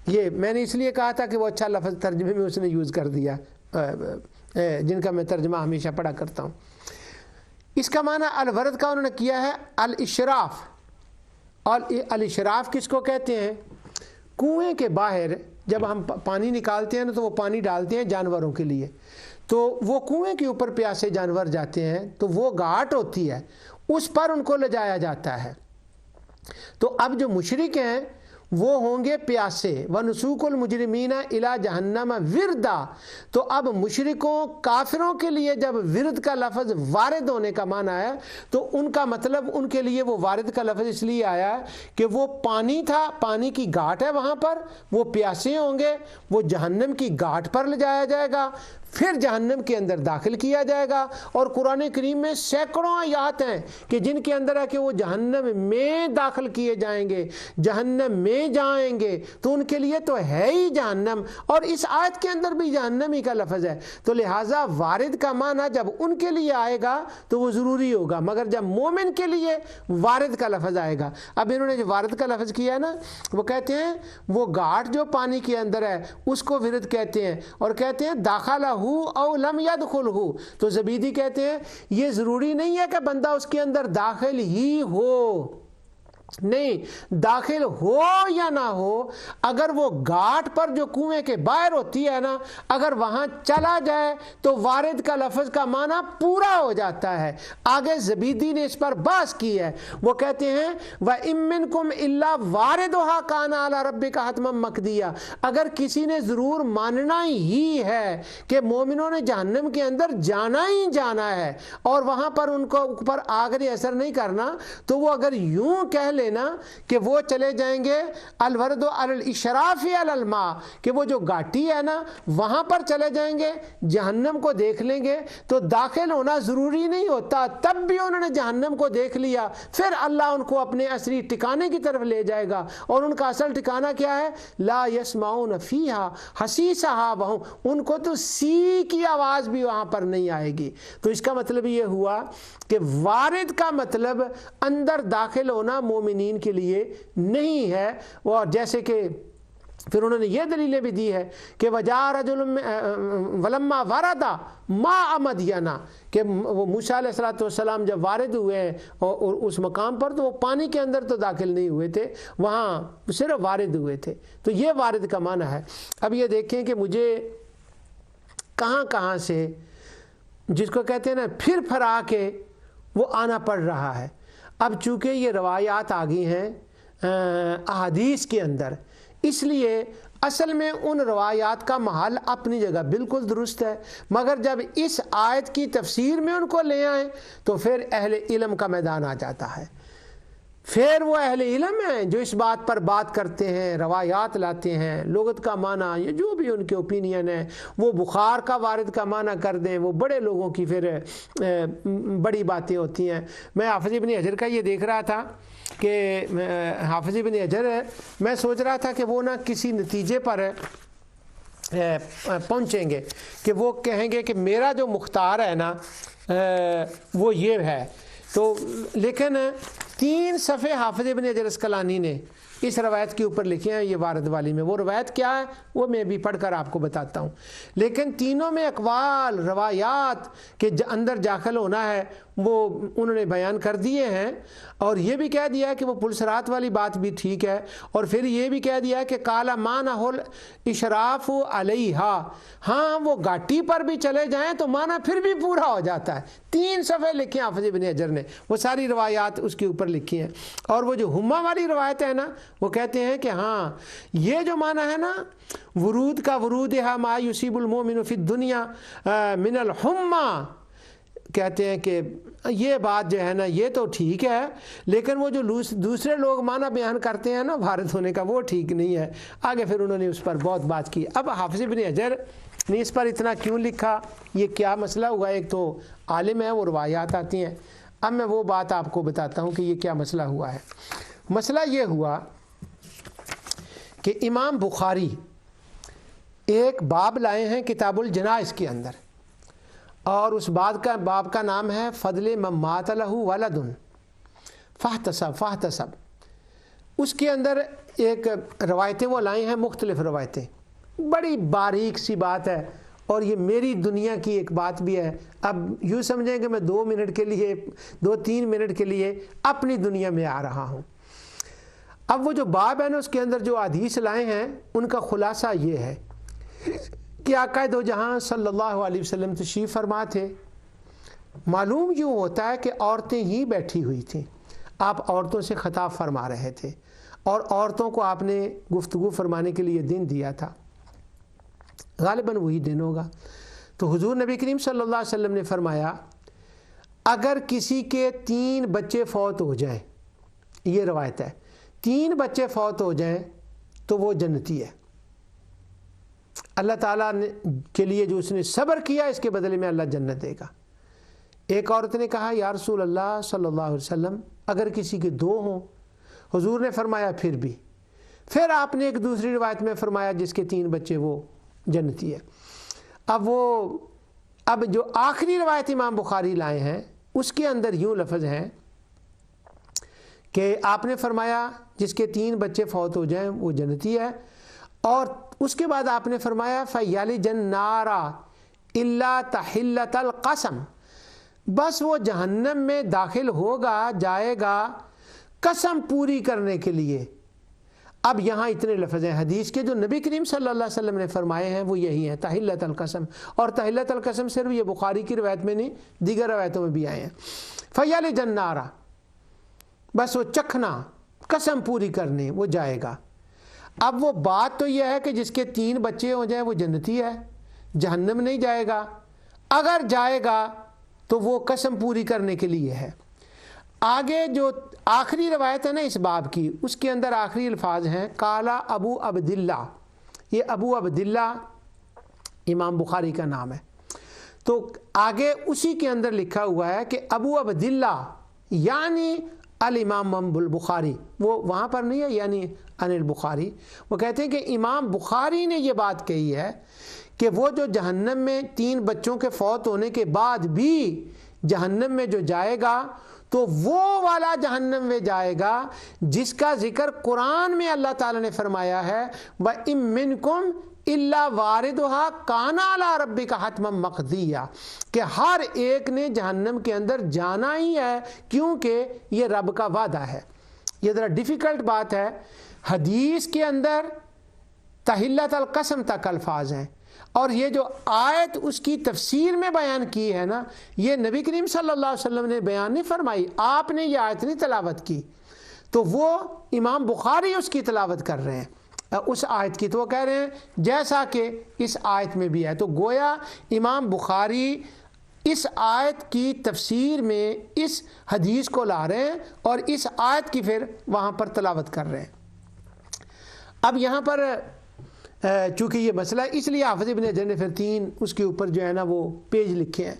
یہ میں نے اس لیے کہا تھا کہ وہ اچھا لفظ ترجمے میں اس نے یوز کر دیا، جن کا میں ترجمہ ہمیشہ پڑھا کرتا ہوں۔ اس کا معنی الورد کا انہوں نے کیا ہے الاشراف، اور الاشراف کس کو کہتے ہیں؟ کنویں کے باہر جب ہم پانی نکالتے ہیں نا تو وہ پانی ڈالتے ہیں جانوروں کے لیے، تو وہ کنویں کے اوپر پیاسے جانور جاتے ہیں تو وہ گھاٹ ہوتی ہے، اس پر ان کو لے جایا جاتا ہے۔ تو اب جو مشرک ہیں وہ ہوں گے پیاسے، وَنُسُوقُ الْمُجْرِمِينَ إِلَىٰ جَهَنَّمَ وِرْدًا۔ تو اب مشرکوں کافروں کے لیے جب ورد کا لفظ وارد ہونے کا معنی ہے تو ان کا مطلب ان کے لیے وہ وارد کا لفظ اس لیے آیا ہے کہ وہ پانی تھا، پانی کی گھاٹ ہے وہاں پر، وہ پیاسے ہوں گے، وہ جہنم کی گھاٹ پر لے جایا جائے گا، پھر جہنم کے اندر داخل کیا جائے گا۔ اور قرآن کریم میں سینکڑوں آیات ہیں کہ جن کے اندر ہے کہ وہ جہنم میں داخل کیے جائیں گے، جہنم میں جائیں گے، تو ان کے لیے تو ہے ہی جہنم، اور اس آیت کے اندر بھی جہنم ہی کا لفظ ہے، تو لہٰذا وارد کا معنی جب ان کے لیے آئے گا تو وہ ضروری ہوگا، مگر جب مومن کے لیے وارد کا لفظ آئے گا۔ اب انہوں نے جو وارد کا لفظ کیا ہے نا، وہ کہتے ہیں وہ گھاٹ جو پانی کے اندر ہے اس کو ورد کہتے ہیں، اور کہتے ہیں داخلہ او لم يدخلہ، تو زبیدی کہتے ہیں یہ ضروری نہیں ہے کہ بندہ اس کے اندر داخل ہی ہو، نہیں، داخل ہو یا نہ ہو، اگر وہ گھاٹ پر جو کنویں کے باہر ہوتی ہے نا، اگر وہاں چلا جائے تو وارد کا لفظ کا معنی پورا ہو جاتا ہے۔ آگے زبیدی نے اس پر بحث کی ہے، وہ کہتے ہیں وَإِن مِّنكُمْ إِلَّا وَارِدُهَا كَانَ عَلَى رَبِّكَ حَتْمًا مَّقْضِيًّا، اگر کسی نے ضرور ماننا ہی ہے کہ مومنوں نے جہنم کے اندر جانا ہی جانا ہے اور وہاں پر ان کو اوپر آخری اثر نہیں کرنا، تو وہ اگر یوں کہہ لینا کہ وہ چلے جائیں گے الورد علی الاشراف علی الماء، کہ وہ جو گھاٹی ہے نا وہاں پر چلے جائیں گے، جہنم کو دیکھ لیں گے، تو داخل ہونا ضروری نہیں ہوتا، تب بھی انہوں نے جہنم کو دیکھ لیا، پھر اللہ ان کو اپنے اصلی ٹھکانے کی طرف لے جائے گا، اور ان کا اصل ٹھکانہ کیا ہے؟ لا یسمعون فیہا حسیسہا، ان کو تو سی کی آواز بھی وہاں پر نہیں آئے گی۔ تو اس کا مطلب یہ ہوا کہ وارد کا مطلب اندر داخل ہونا مومنین کے لیے نہیں ہے، اور جیسے کہ پھر انہوں نے یہ دلیلیں بھی دی ہے کہ وَجَاءَ رَجُلٌ وَلَمَّا وَرَدَ مَاءَ مَدْیَنَ، کہ وہ موسیٰ علیہ السلام جب وارد ہوئے ہیں اور اس مقام پر، تو وہ پانی کے اندر تو داخل نہیں ہوئے تھے، وہاں صرف وارد ہوئے تھے، تو یہ وارد کا معنی ہے۔ اب یہ دیکھیں کہ مجھے کہاں کہاں سے جس کو کہتے ہیں نا پھر پھرا کے وہ آنا پڑ رہا ہے۔ اب چونکہ یہ روایات آ گئی ہیں احادیث کے اندر، اس لیے اصل میں ان روایات کا محل اپنی جگہ بالکل درست ہے، مگر جب اس آیت کی تفسیر میں ان کو لے آئیں تو پھر اہل علم کا میدان آ جاتا ہے، پھر وہ اہل علم ہیں جو اس بات پر بات کرتے ہیں، روایات لاتے ہیں، لغت کا معنی، یہ جو بھی ان کے اوپینین ہے، وہ بخار کا وارد کا معنی کر دیں، وہ بڑے لوگوں کی پھر بڑی باتیں ہوتی ہیں۔ میں حافظ ابن حجر کا یہ دیکھ رہا تھا کہ حافظ ابن حجر، میں سوچ رہا تھا کہ وہ نہ کسی نتیجے پر پہنچیں گے کہ وہ کہیں گے کہ میرا جو مختار ہے نا وہ یہ ہے، تو لیکن 3 صفحے حافظ ابن حجر اسقلانی نے اس روایت کے اوپر لکھے ہیں، یہ وارد والی میں۔ وہ روایت کیا ہے وہ میں بھی پڑھ کر آپ کو بتاتا ہوں، لیکن تینوں میں اقوال روایات کے اندر داخل ہونا ہے وہ انہوں نے بیان کر دیے ہیں، اور یہ بھی کہہ دیا کہ وہ پلسرات والی بات بھی ٹھیک ہے، اور پھر یہ بھی کہہ دیا کہ کالا معنی الاشراف علیہا، ہاں وہ گھاٹی پر بھی چلے جائیں تو معنی پھر بھی پورا ہو جاتا ہے۔ 3 صفحے لکھے ہیں حافظ ابن حجر نے، وہ ساری روایات اس کے اوپر لکھی ہیں، اور وہ جو ہما والی روایت ہے نا وہ کہتے ہیں کہ ہاں یہ جو معنی ہے نا ورود کا ورود ہے ما یصیب المؤمن فی الدنیا من الحمى، کہتے ہیں کہ یہ بات جو ہے نا یہ تو ٹھیک ہے، لیکن وہ جو دوسرے لوگ معنی بیان کرتے ہیں نا وارد ہونے کا، وہ ٹھیک نہیں ہے۔ آگے پھر انہوں نے اس پر بہت بات کی۔ اب حافظ ابن حجر نے اس پر اتنا کیوں لکھا، یہ کیا مسئلہ ہوا؟ ایک تو عالم ہے، وہ روایات آتی ہیں، اب میں وہ بات آپ کو بتاتا ہوں کہ یہ کیا مسئلہ ہوا ہے۔ مسئلہ یہ ہوا کہ امام بخاری ایک باب لائے ہیں کتاب الجنائز کے اندر، اور اس باب کا نام ہے فضل من مات لہ ولد فاحتسب۔ اس کے اندر ایک روایتیں وہ لائے ہیں، مختلف روایتیں، بڑی باریک سی بات ہے، اور یہ میری دنیا کی ایک بات بھی ہے۔ اب یوں سمجھیں کہ میں 2 منٹ کے لیے 2-3 منٹ کے لیے اپنی دنیا میں آ رہا ہوں۔ اب وہ جو باب ہے نا اس کے اندر جو حدیث لائے ہیں ان کا خلاصہ یہ ہے کہ آقا دو جہاں صلی اللہ علیہ وسلم تشریف فرما تھے، معلوم یوں ہوتا ہے کہ عورتیں ہی بیٹھی ہوئی تھیں، آپ عورتوں سے خطاب فرما رہے تھے، اور عورتوں کو آپ نے گفتگو فرمانے کے لیے دن دیا تھا، غالباً وہی دن ہوگا۔ تو حضور نبی کریم صلی اللہ علیہ وسلم نے فرمایا اگر کسی کے 3 بچے فوت ہو جائیں، یہ روایت ہے، 3 بچے فوت ہو جائیں تو وہ جنتی ہے، اللہ تعالیٰ نے کے لیے جو اس نے صبر کیا اس کے بدلے میں اللہ جنت دے گا۔ ایک عورت نے کہا یا رسول اللہ صلی اللہ علیہ وسلم اگر کسی کے 2 ہوں؟ حضور نے فرمایا پھر بھی۔ پھر آپ نے ایک دوسری روایت میں فرمایا جس کے 3 بچے وہ جنتی ہے۔ اب جو آخری روایت امام بخاری لائے ہیں اس کے اندر یوں لفظ ہیں کہ آپ نے فرمایا جس کے 3 بچے فوت ہو جائیں وہ جنتی ہے، اور اس کے بعد آپ نے فرمایا فَيَلِجَ النَّارَ إِلَّا تَحِلَّةَ الْقَسَمِ، بس وہ جہنم میں داخل ہوگا، جائے گا قسم پوری کرنے کے لیے۔ اب یہاں اتنے لفظ ہیں حدیث کے جو نبی کریم صلی اللہ علیہ وسلم نے فرمائے ہیں وہ یہی ہیں تحلۃ القسم، اور تحلۃ القسم صرف یہ بخاری کی روایت میں نہیں دیگر روایتوں میں بھی آئے ہیں۔ فَيَلِجَ النَّارَ، بس وہ چکھنا، قسم پوری کرنے وہ جائے گا۔ اب وہ بات تو یہ ہے کہ جس کے 3 بچے ہو جائیں وہ جنتی ہے، جہنم نہیں جائے گا، اگر جائے گا تو وہ قسم پوری کرنے کے لیے ہے۔ آگے جو آخری روایت ہے نا اس باب کی، اس کے اندر آخری الفاظ ہیں قالا ابو عبداللہ، یہ ابو عبداللہ امام بخاری کا نام ہے، تو آگے اسی کے اندر لکھا ہوا ہے کہ ابو عبداللہ یعنی الامام البخاری، وہ وہاں پر نہیں ہے یعنی ان البخاری، وہ کہتے ہیں کہ امام بخاری نے یہ بات کہی ہے کہ وہ جو جہنم میں 3 بچوں کے فوت ہونے کے بعد بھی جہنم میں جو جائے گا تو وہ والا جہنم میں جائے گا جس کا ذکر قرآن میں اللہ تعالیٰ نے فرمایا ہے وَإِن مِّنكُمْ إِلَّا وَارِدُهَا كَانَ عَلَىٰ رَبِّكَ حَتْمًا مَقْضِيًّا، کہ ہر ایک نے جہنم کے اندر جانا ہی ہے کیونکہ یہ رب کا وعدہ ہے۔ یہ ذرا ڈیفیکلٹ بات ہے، حدیث کے اندر تحلۃ القسم تک الفاظ ہیں، اور یہ جو آیت اس کی تفسیر میں بیان کی ہے نا، یہ نبی کریم صلی اللہ علیہ وسلم نے بیان نہیں فرمائی، آپ نے یہ آیت نہیں تلاوت کی، تو وہ امام بخاری اس کی تلاوت کر رہے ہیں اس آیت کی، تو وہ کہہ رہے ہیں جیسا کہ اس آیت میں بھی ہے، تو گویا امام بخاری اس آیت کی تفسیر میں اس حدیث کو لا رہے ہیں اور اس آیت کی پھر وہاں پر تلاوت کر رہے ہیں۔ اب یہاں پر چونکہ یہ مسئلہ اس لیے حافظ ابن حجر نے پھر 3 اس کے اوپر جو ہے نا وہ پیج لکھے ہیں۔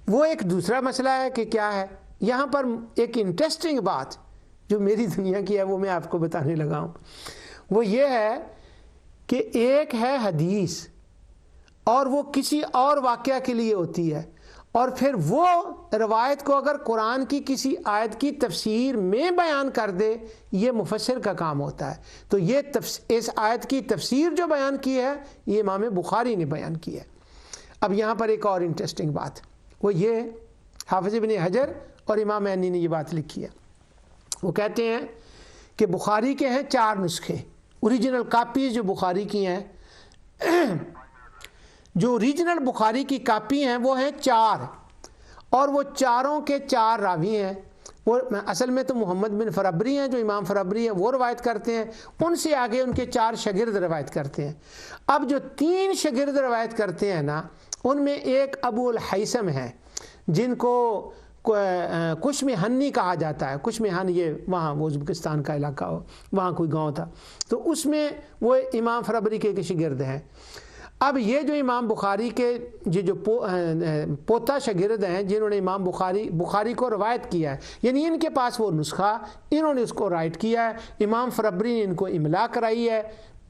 وہ ایک دوسرا مسئلہ ہے کہ کیا ہے یہاں پر ایک انٹرسٹنگ بات جو میری دنیا کی ہے وہ میں آپ کو بتانے لگا ہوں، وہ یہ ہے کہ ایک ہے حدیث اور وہ کسی اور واقعہ کے لیے ہوتی ہے، اور پھر وہ روایت کو اگر قرآن کی کسی آیت کی تفسیر میں بیان کر دے یہ مفسر کا کام ہوتا ہے۔ تو یہ اس آیت کی تفسیر جو بیان کی ہے یہ امام بخاری نے بیان کی ہے۔ اب یہاں پر ایک اور انٹرسٹنگ بات وہ یہ حافظ ابن حجر اور امام عینی نے یہ بات لکھی ہے، وہ کہتے ہیں کہ بخاری کے ہیں 4 نسخے، اوریجنل کاپیز جو بخاری کی ہیں، جو اوریجنل بخاری کی کاپی ہیں وہ ہیں 4، اور وہ چاروں کے 4 راوی ہیں۔ وہ اصل میں تو محمد بن فربری ہیں جو امام فربری ہیں وہ روایت کرتے ہیں، ان سے آگے ان کے 4 شاگرد روایت کرتے ہیں۔ اب جو 3 شاگرد روایت کرتے ہیں نا ان میں ایک ابو الحیثم ہیں جن کو کشم ہنی کہا جاتا ہے، کشم ہن یہ وہاں وہ ازبکستان کا علاقہ ہو، وہاں کوئی گاؤں تھا، تو اس میں وہ امام فربری کے شاگرد ہیں۔ اب یہ جو امام بخاری کے جو پوتا شاگرد ہیں جنہوں نے امام بخاری کو روایت کیا ہے، یعنی ان کے پاس وہ نسخہ انہوں نے اس کو رائٹ کیا ہے، امام فربری نے ان کو املا کرائی ہے۔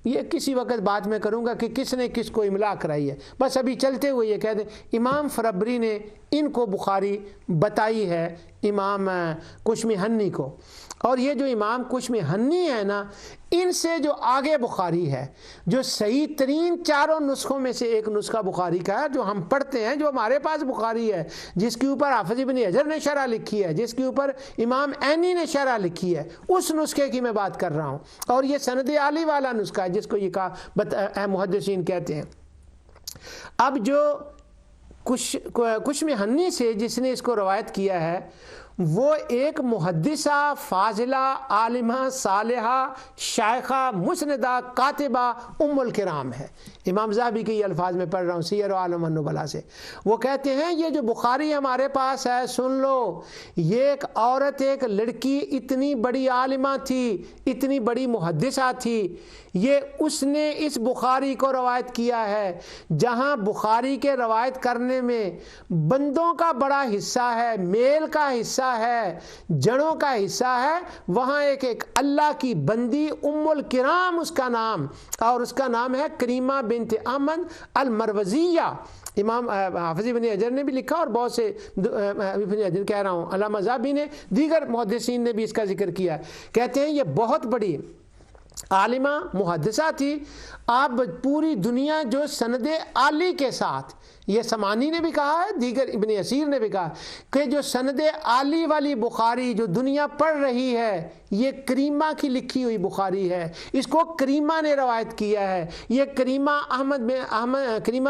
یہ کسی وقت بات میں کروں گا کہ کس نے کس کو املا کرائی ہے، بس ابھی چلتے ہوئے یہ کہہ دیں امام فربری نے ان کو بخاری بتائی ہے امام کشم ہنی کو، اور یہ جو امام کشم ہنی ہے نا ان سے جو آگے بخاری ہے، جو صحیح ترین 4 نسخوں میں سے ایک نسخہ بخاری کا ہے جو ہم پڑھتے ہیں، جو ہمارے پاس بخاری ہے، جس کے اوپر حافظ ابن حجر نے شرح لکھی ہے، جس کے اوپر امام عینی نے شرح لکھی ہے، اس نسخے کی میں بات کر رہا ہوں، اور یہ سند عالی والا نسخہ ہے جس کو یہ کہا محدثین کہتے ہیں۔ اب جو کشم ہنی سے جس نے اس کو روایت کیا ہے وہ ایک محدثہ، فاضلہ، عالمہ، صالحہ، شائخہ، مسندہ، کاتبہ، ام الکرام ہے۔ امام ذہبی کے یہ الفاظ میں پڑھ رہا ہوں سیر و اعلام النبلاء سے۔ وہ کہتے ہیں یہ جو بخاری ہمارے پاس ہے، سن لو، یہ ایک عورت، ایک لڑکی اتنی بڑی عالمہ تھی، اتنی بڑی محدثہ تھی، یہ اس نے اس بخاری کو روایت کیا ہے۔ جہاں بخاری کے روایت کرنے میں بندوں کا بڑا حصہ ہے، میل کا حصہ ہے، جڑوں کا حصہ ہے، وہاں ایک اللہ کی بندی ام الکرام اس کا نام، اور اس کا نام ہے کریمہ بنت احمد المروزیہ۔ امام حافظ ابن حجر نے بھی لکھا، اور بہت سے ابن حجر کہہ رہا ہوں، علامہ ذہبی نے، دیگر محدثین نے بھی اس کا ذکر کیا ہے۔ کہتے ہیں یہ بہت بڑی عالمہ محدثہ تھی۔ آپ پوری دنیا جو سند عالی کے ساتھ، یہ سمانی نے بھی کہا ہے، دیگر ابن اسیر نے بھی کہا کہ جو سند عالی والی بخاری جو دنیا پڑھ رہی ہے، یہ کریمہ کی لکھی ہوئی بخاری ہے، اس کو کریمہ نے روایت کیا ہے، یہ کریمہ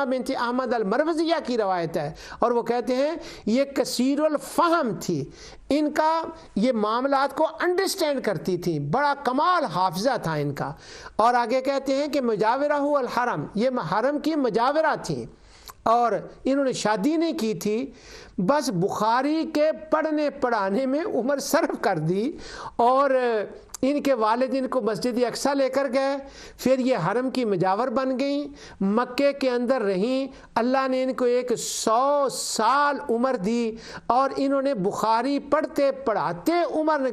بنت احمد المروزیہ کی روایت ہے۔ اور وہ کہتے ہیں یہ کثیر الفہم تھی، ان کا یہ معاملات کو انڈرسٹینڈ کرتی تھی، بڑا کمال حافظہ تھا ان کا۔ اور آگے کہتے ہیں کہ مجاورہ الحرم، یہ حرم کی مجاورہ تھیں، اور انہوں نے شادی نہیں کی تھی، بس بخاری کے پڑھنے پڑھانے میں عمر صرف کر دی، اور ان کے والد ان کو مسجد اقصیٰ لے کر گئے، پھر یہ حرم کی مجاور بن گئیں، مکے کے اندر رہیں، اللہ نے ان کو 100 سال عمر دی، اور انہوں نے بخاری پڑھتے پڑھاتے عمر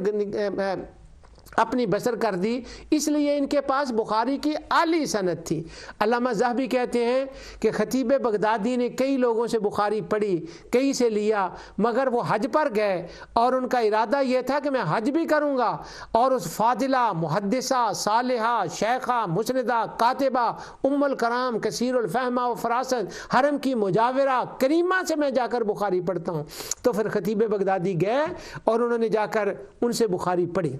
اپنی بسر کر دی، اس لیے ان کے پاس بخاری کی عالی سند تھی۔ علامہ ذہبی کہتے ہیں کہ خطیب بغدادی نے کئی لوگوں سے بخاری پڑھی، کئی سے لیا، مگر وہ حج پر گئے، اور ان کا ارادہ یہ تھا کہ میں حج بھی کروں گا، اور اس فاضلہ، محدثہ، صالحہ، شیخہ، مسندہ، کاتبہ، ام الکرام، کثیر الفہمہ و فراست، حرم کی مجاورہ کریمہ سے میں جا کر بخاری پڑھتا ہوں۔ تو پھر خطیب بغدادی گئے اور انہوں نے جا کر ان سے بخاری پڑھی۔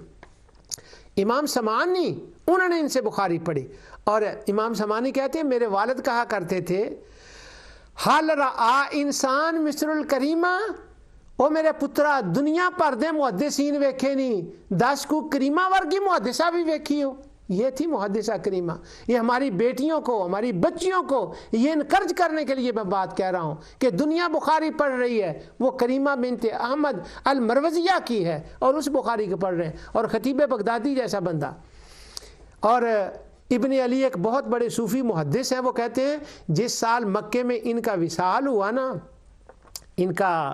امام سمانی، انہوں نے ان سے بخاری پڑھی، اور امام سمانی کہتے ہیں میرے والد کہا کرتے تھے حل رآ انسان مصر الکریمہ، او میرے پترا دنیا پر دے محدثین ویکھے نہیں، 10 کو کریمہ ورگی محدثہ بھی ویکھی ہو۔ یہ تھی محدثہ کریمہ۔ یہ ہماری بیٹیوں کو، ہماری بچیوں کو یہ انکرج کرنے کے لیے میں بات کہہ رہا ہوں کہ دنیا بخاری پڑھ رہی ہے، وہ کریمہ بنت احمد المروزیہ کی ہے، اور اس بخاری کو پڑھ رہے ہیں، اور خطیب بغدادی جیسا بندہ۔ اور ابن علی ایک بہت بڑے صوفی محدث ہیں، وہ کہتے ہیں جس سال مکے میں ان کا وصال ہوا نا، ان کا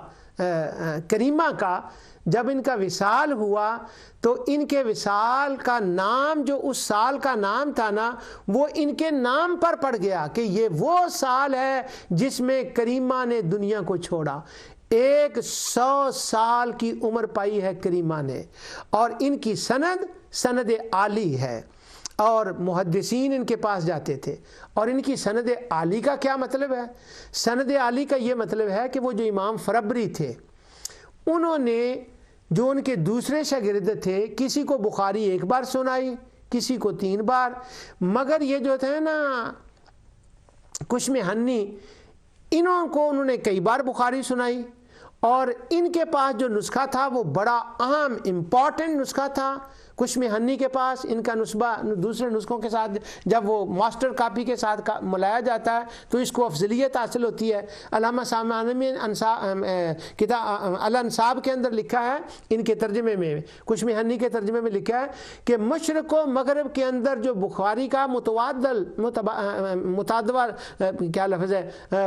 کریمہ کا، جب ان کا وصال ہوا تو ان کے وصال کا نام جو اس سال کا نام تھا نا، وہ ان کے نام پر پڑ گیا کہ یہ وہ سال ہے جس میں کریمہ نے دنیا کو چھوڑا۔ 100 سال کی عمر پائی ہے کریمہ نے، اور ان کی سند عالی ہے، اور محدثین ان کے پاس جاتے تھے۔ اور ان کی سند عالی کا کیا مطلب ہے؟ سند عالی کا یہ مطلب ہے کہ وہ جو امام فربری تھے، انہوں نے جو ان کے دوسرے شاگرد تھے، کسی کو بخاری 1 بار سنائی، کسی کو 3 بار، مگر یہ جو تھے نا کشمہنی، انہوں نے کئی بار بخاری سنائی، اور ان کے پاس جو نسخہ تھا وہ بڑا اہم امپورٹنٹ نسخہ تھا۔ کشمہنی کے پاس ان کا نسخہ دوسرے نسخوں کے ساتھ جب وہ ماسٹر کاپی کے ساتھ ملایا جاتا ہے تو اس کو افضلیت حاصل ہوتی ہے۔ علامہ سامعانی کتاب الانصاب کے اندر لکھا ہے، ان کے ترجمے میں، کشمہنی کے ترجمے میں لکھا ہے کہ مشرق و مغرب کے اندر جو بخاری کا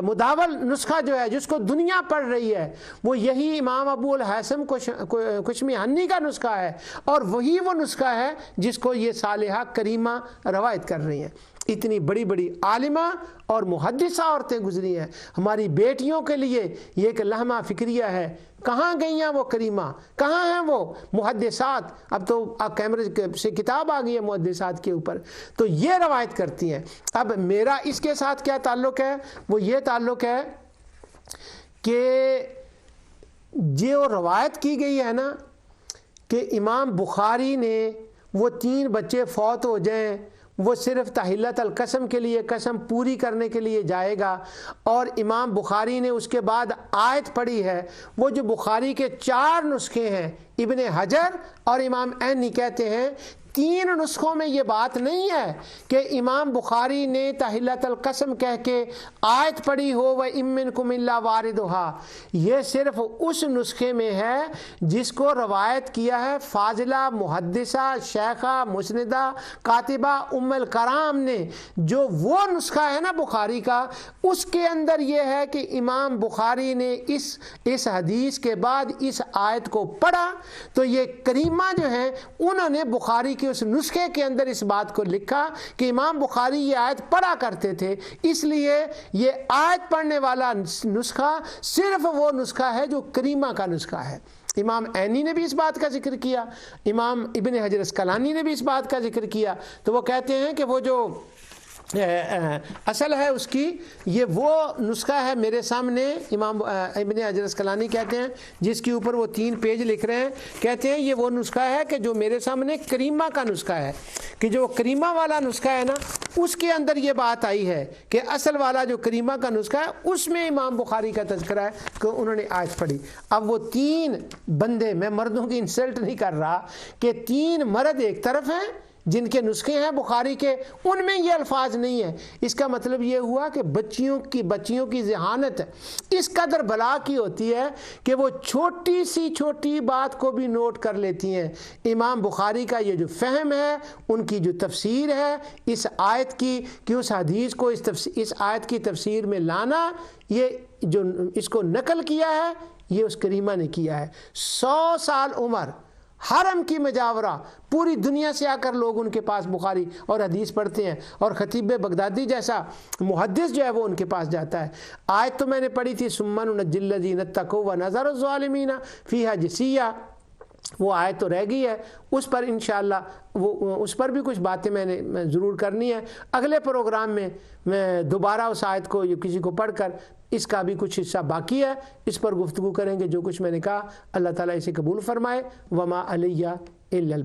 مداول نسخہ جو ہے، جس کو دنیا پڑھ رہی ہے، وہ یہی امام ابو الحسن کشمہنی کا نسخہ ہے، اور وہی وہ نسخہ ہے جس کو یہ صالحہ کریمہ روایت کر رہی ہیں۔ اتنی بڑی بڑی عالمہ اور محدثہ عورتیں گزری ہیں۔ ہماری بیٹیوں کے لیے یہ ایک لمحہ فکریہ ہے، کہاں گئی ہیں وہ کریمہ، کہاں ہیں وہ محدثات؟ اب تو کیمبرج سے کتاب آ گئی ہے محدثات کے اوپر، تو یہ روایت کرتی ہیں۔ اب میرا اس کے ساتھ کیا تعلق ہے؟ وہ یہ تعلق ہے کہ جو روایت کی گئی ہے نا کہ امام بخاری نے وہ 3 بچے فوت ہو جائیں، وہ صرف تحلت القسم کے لیے قسم پوری کرنے کے لیے جائے گا۔ اور امام بخاری نے اس کے بعد آیت پڑھی ہے، وہ جو بخاری کے 4 نسخے ہیں، ابن حجر اور امام عینی کہتے ہیں 3 نسخوں میں یہ بات نہیں ہے کہ امام بخاری نے تحلت القسم کہہ کے آیت پڑھی ہو وَإِن مِّنكُمْ إِلَّا وَارِدُهَا، یہ صرف اس نسخے میں ہے جس کو روایت کیا ہے فاضلہ محدثہ شیخہ مسندہ کاتبہ ام الکرام نے۔ جو وہ نسخہ ہے نا بخاری کا، اس کے اندر یہ ہے کہ امام بخاری نے اس حدیث کے بعد اس آیت کو پڑھا، تو یہ کریمہ جو ہیں انہوں نے بخاری کے اس نسخے کے اندر اس بات کو لکھا کہ امام بخاری یہ آیت پڑھا کرتے تھے، اس لیے یہ آیت پڑھنے والا نسخہ صرف وہ نسخہ ہے جو کریمہ کا نسخہ ہے۔ امام عینی نے بھی اس بات کا ذکر کیا، امام ابن حجر اسقلانی نے بھی اس بات کا ذکر کیا، تو وہ کہتے ہیں کہ وہ جو اصل ہے اس کی یہ وہ نسخہ ہے میرے سامنے، امام ابن حجر اسقلانی کہتے ہیں جس کے اوپر وہ 3 پیج لکھ رہے ہیں، کہتے ہیں یہ وہ نسخہ ہے کہ جو میرے سامنے کریمہ کا نسخہ ہے، کہ جو کریمہ والا نسخہ ہے نا اس کے اندر یہ بات آئی ہے کہ اصل والا جو کریمہ کا نسخہ ہے اس میں امام بخاری کا تذکرہ ہے کہ انہوں نے آیت پڑھی۔ اب وہ 3 بندے، میں مردوں کی انسلٹ نہیں کر رہا، کہ 3 مرد ایک طرف ہیں جن کے نسخے ہیں بخاری کے، ان میں یہ الفاظ نہیں ہیں، اس کا مطلب یہ ہوا کہ بچیوں کی ذہانت اس قدر بلا کی ہوتی ہے کہ وہ چھوٹی سی چھوٹی بات کو بھی نوٹ کر لیتی ہیں۔ امام بخاری کا یہ جو فہم ہے، ان کی جو تفسیر ہے اس آیت کی، کہ اس حدیث کو اس آیت کی تفسیر میں لانا، یہ جو اس کو نقل کیا ہے یہ اس کریمہ نے کیا ہے۔ 100 سال عمر، حرم کی مجاورہ، پوری دنیا سے آ کر لوگ ان کے پاس بخاری اور حدیث پڑھتے ہیں، اور خطیب بغدادی جیسا محدث جو ہے وہ ان کے پاس جاتا ہے۔ آیت تو میں نے پڑھی تھی ثم ننجی الذین اتقوا ونذر الظالمین فیہا جثیا، وہ آیت تو رہ گئی ہے، اس پر انشاءاللہ اس پر بھی کچھ باتیں میں نے ضرور کرنی ہے۔ اگلے پروگرام میں میں دوبارہ اس آیت کو کسی کو پڑھ کر اس کا بھی کچھ حصہ باقی ہے، اس پر گفتگو کریں گے۔ جو کچھ میں نے کہا اللہ تعالیٰ اسے قبول فرمائے۔ وما علیہ الا البلاغ۔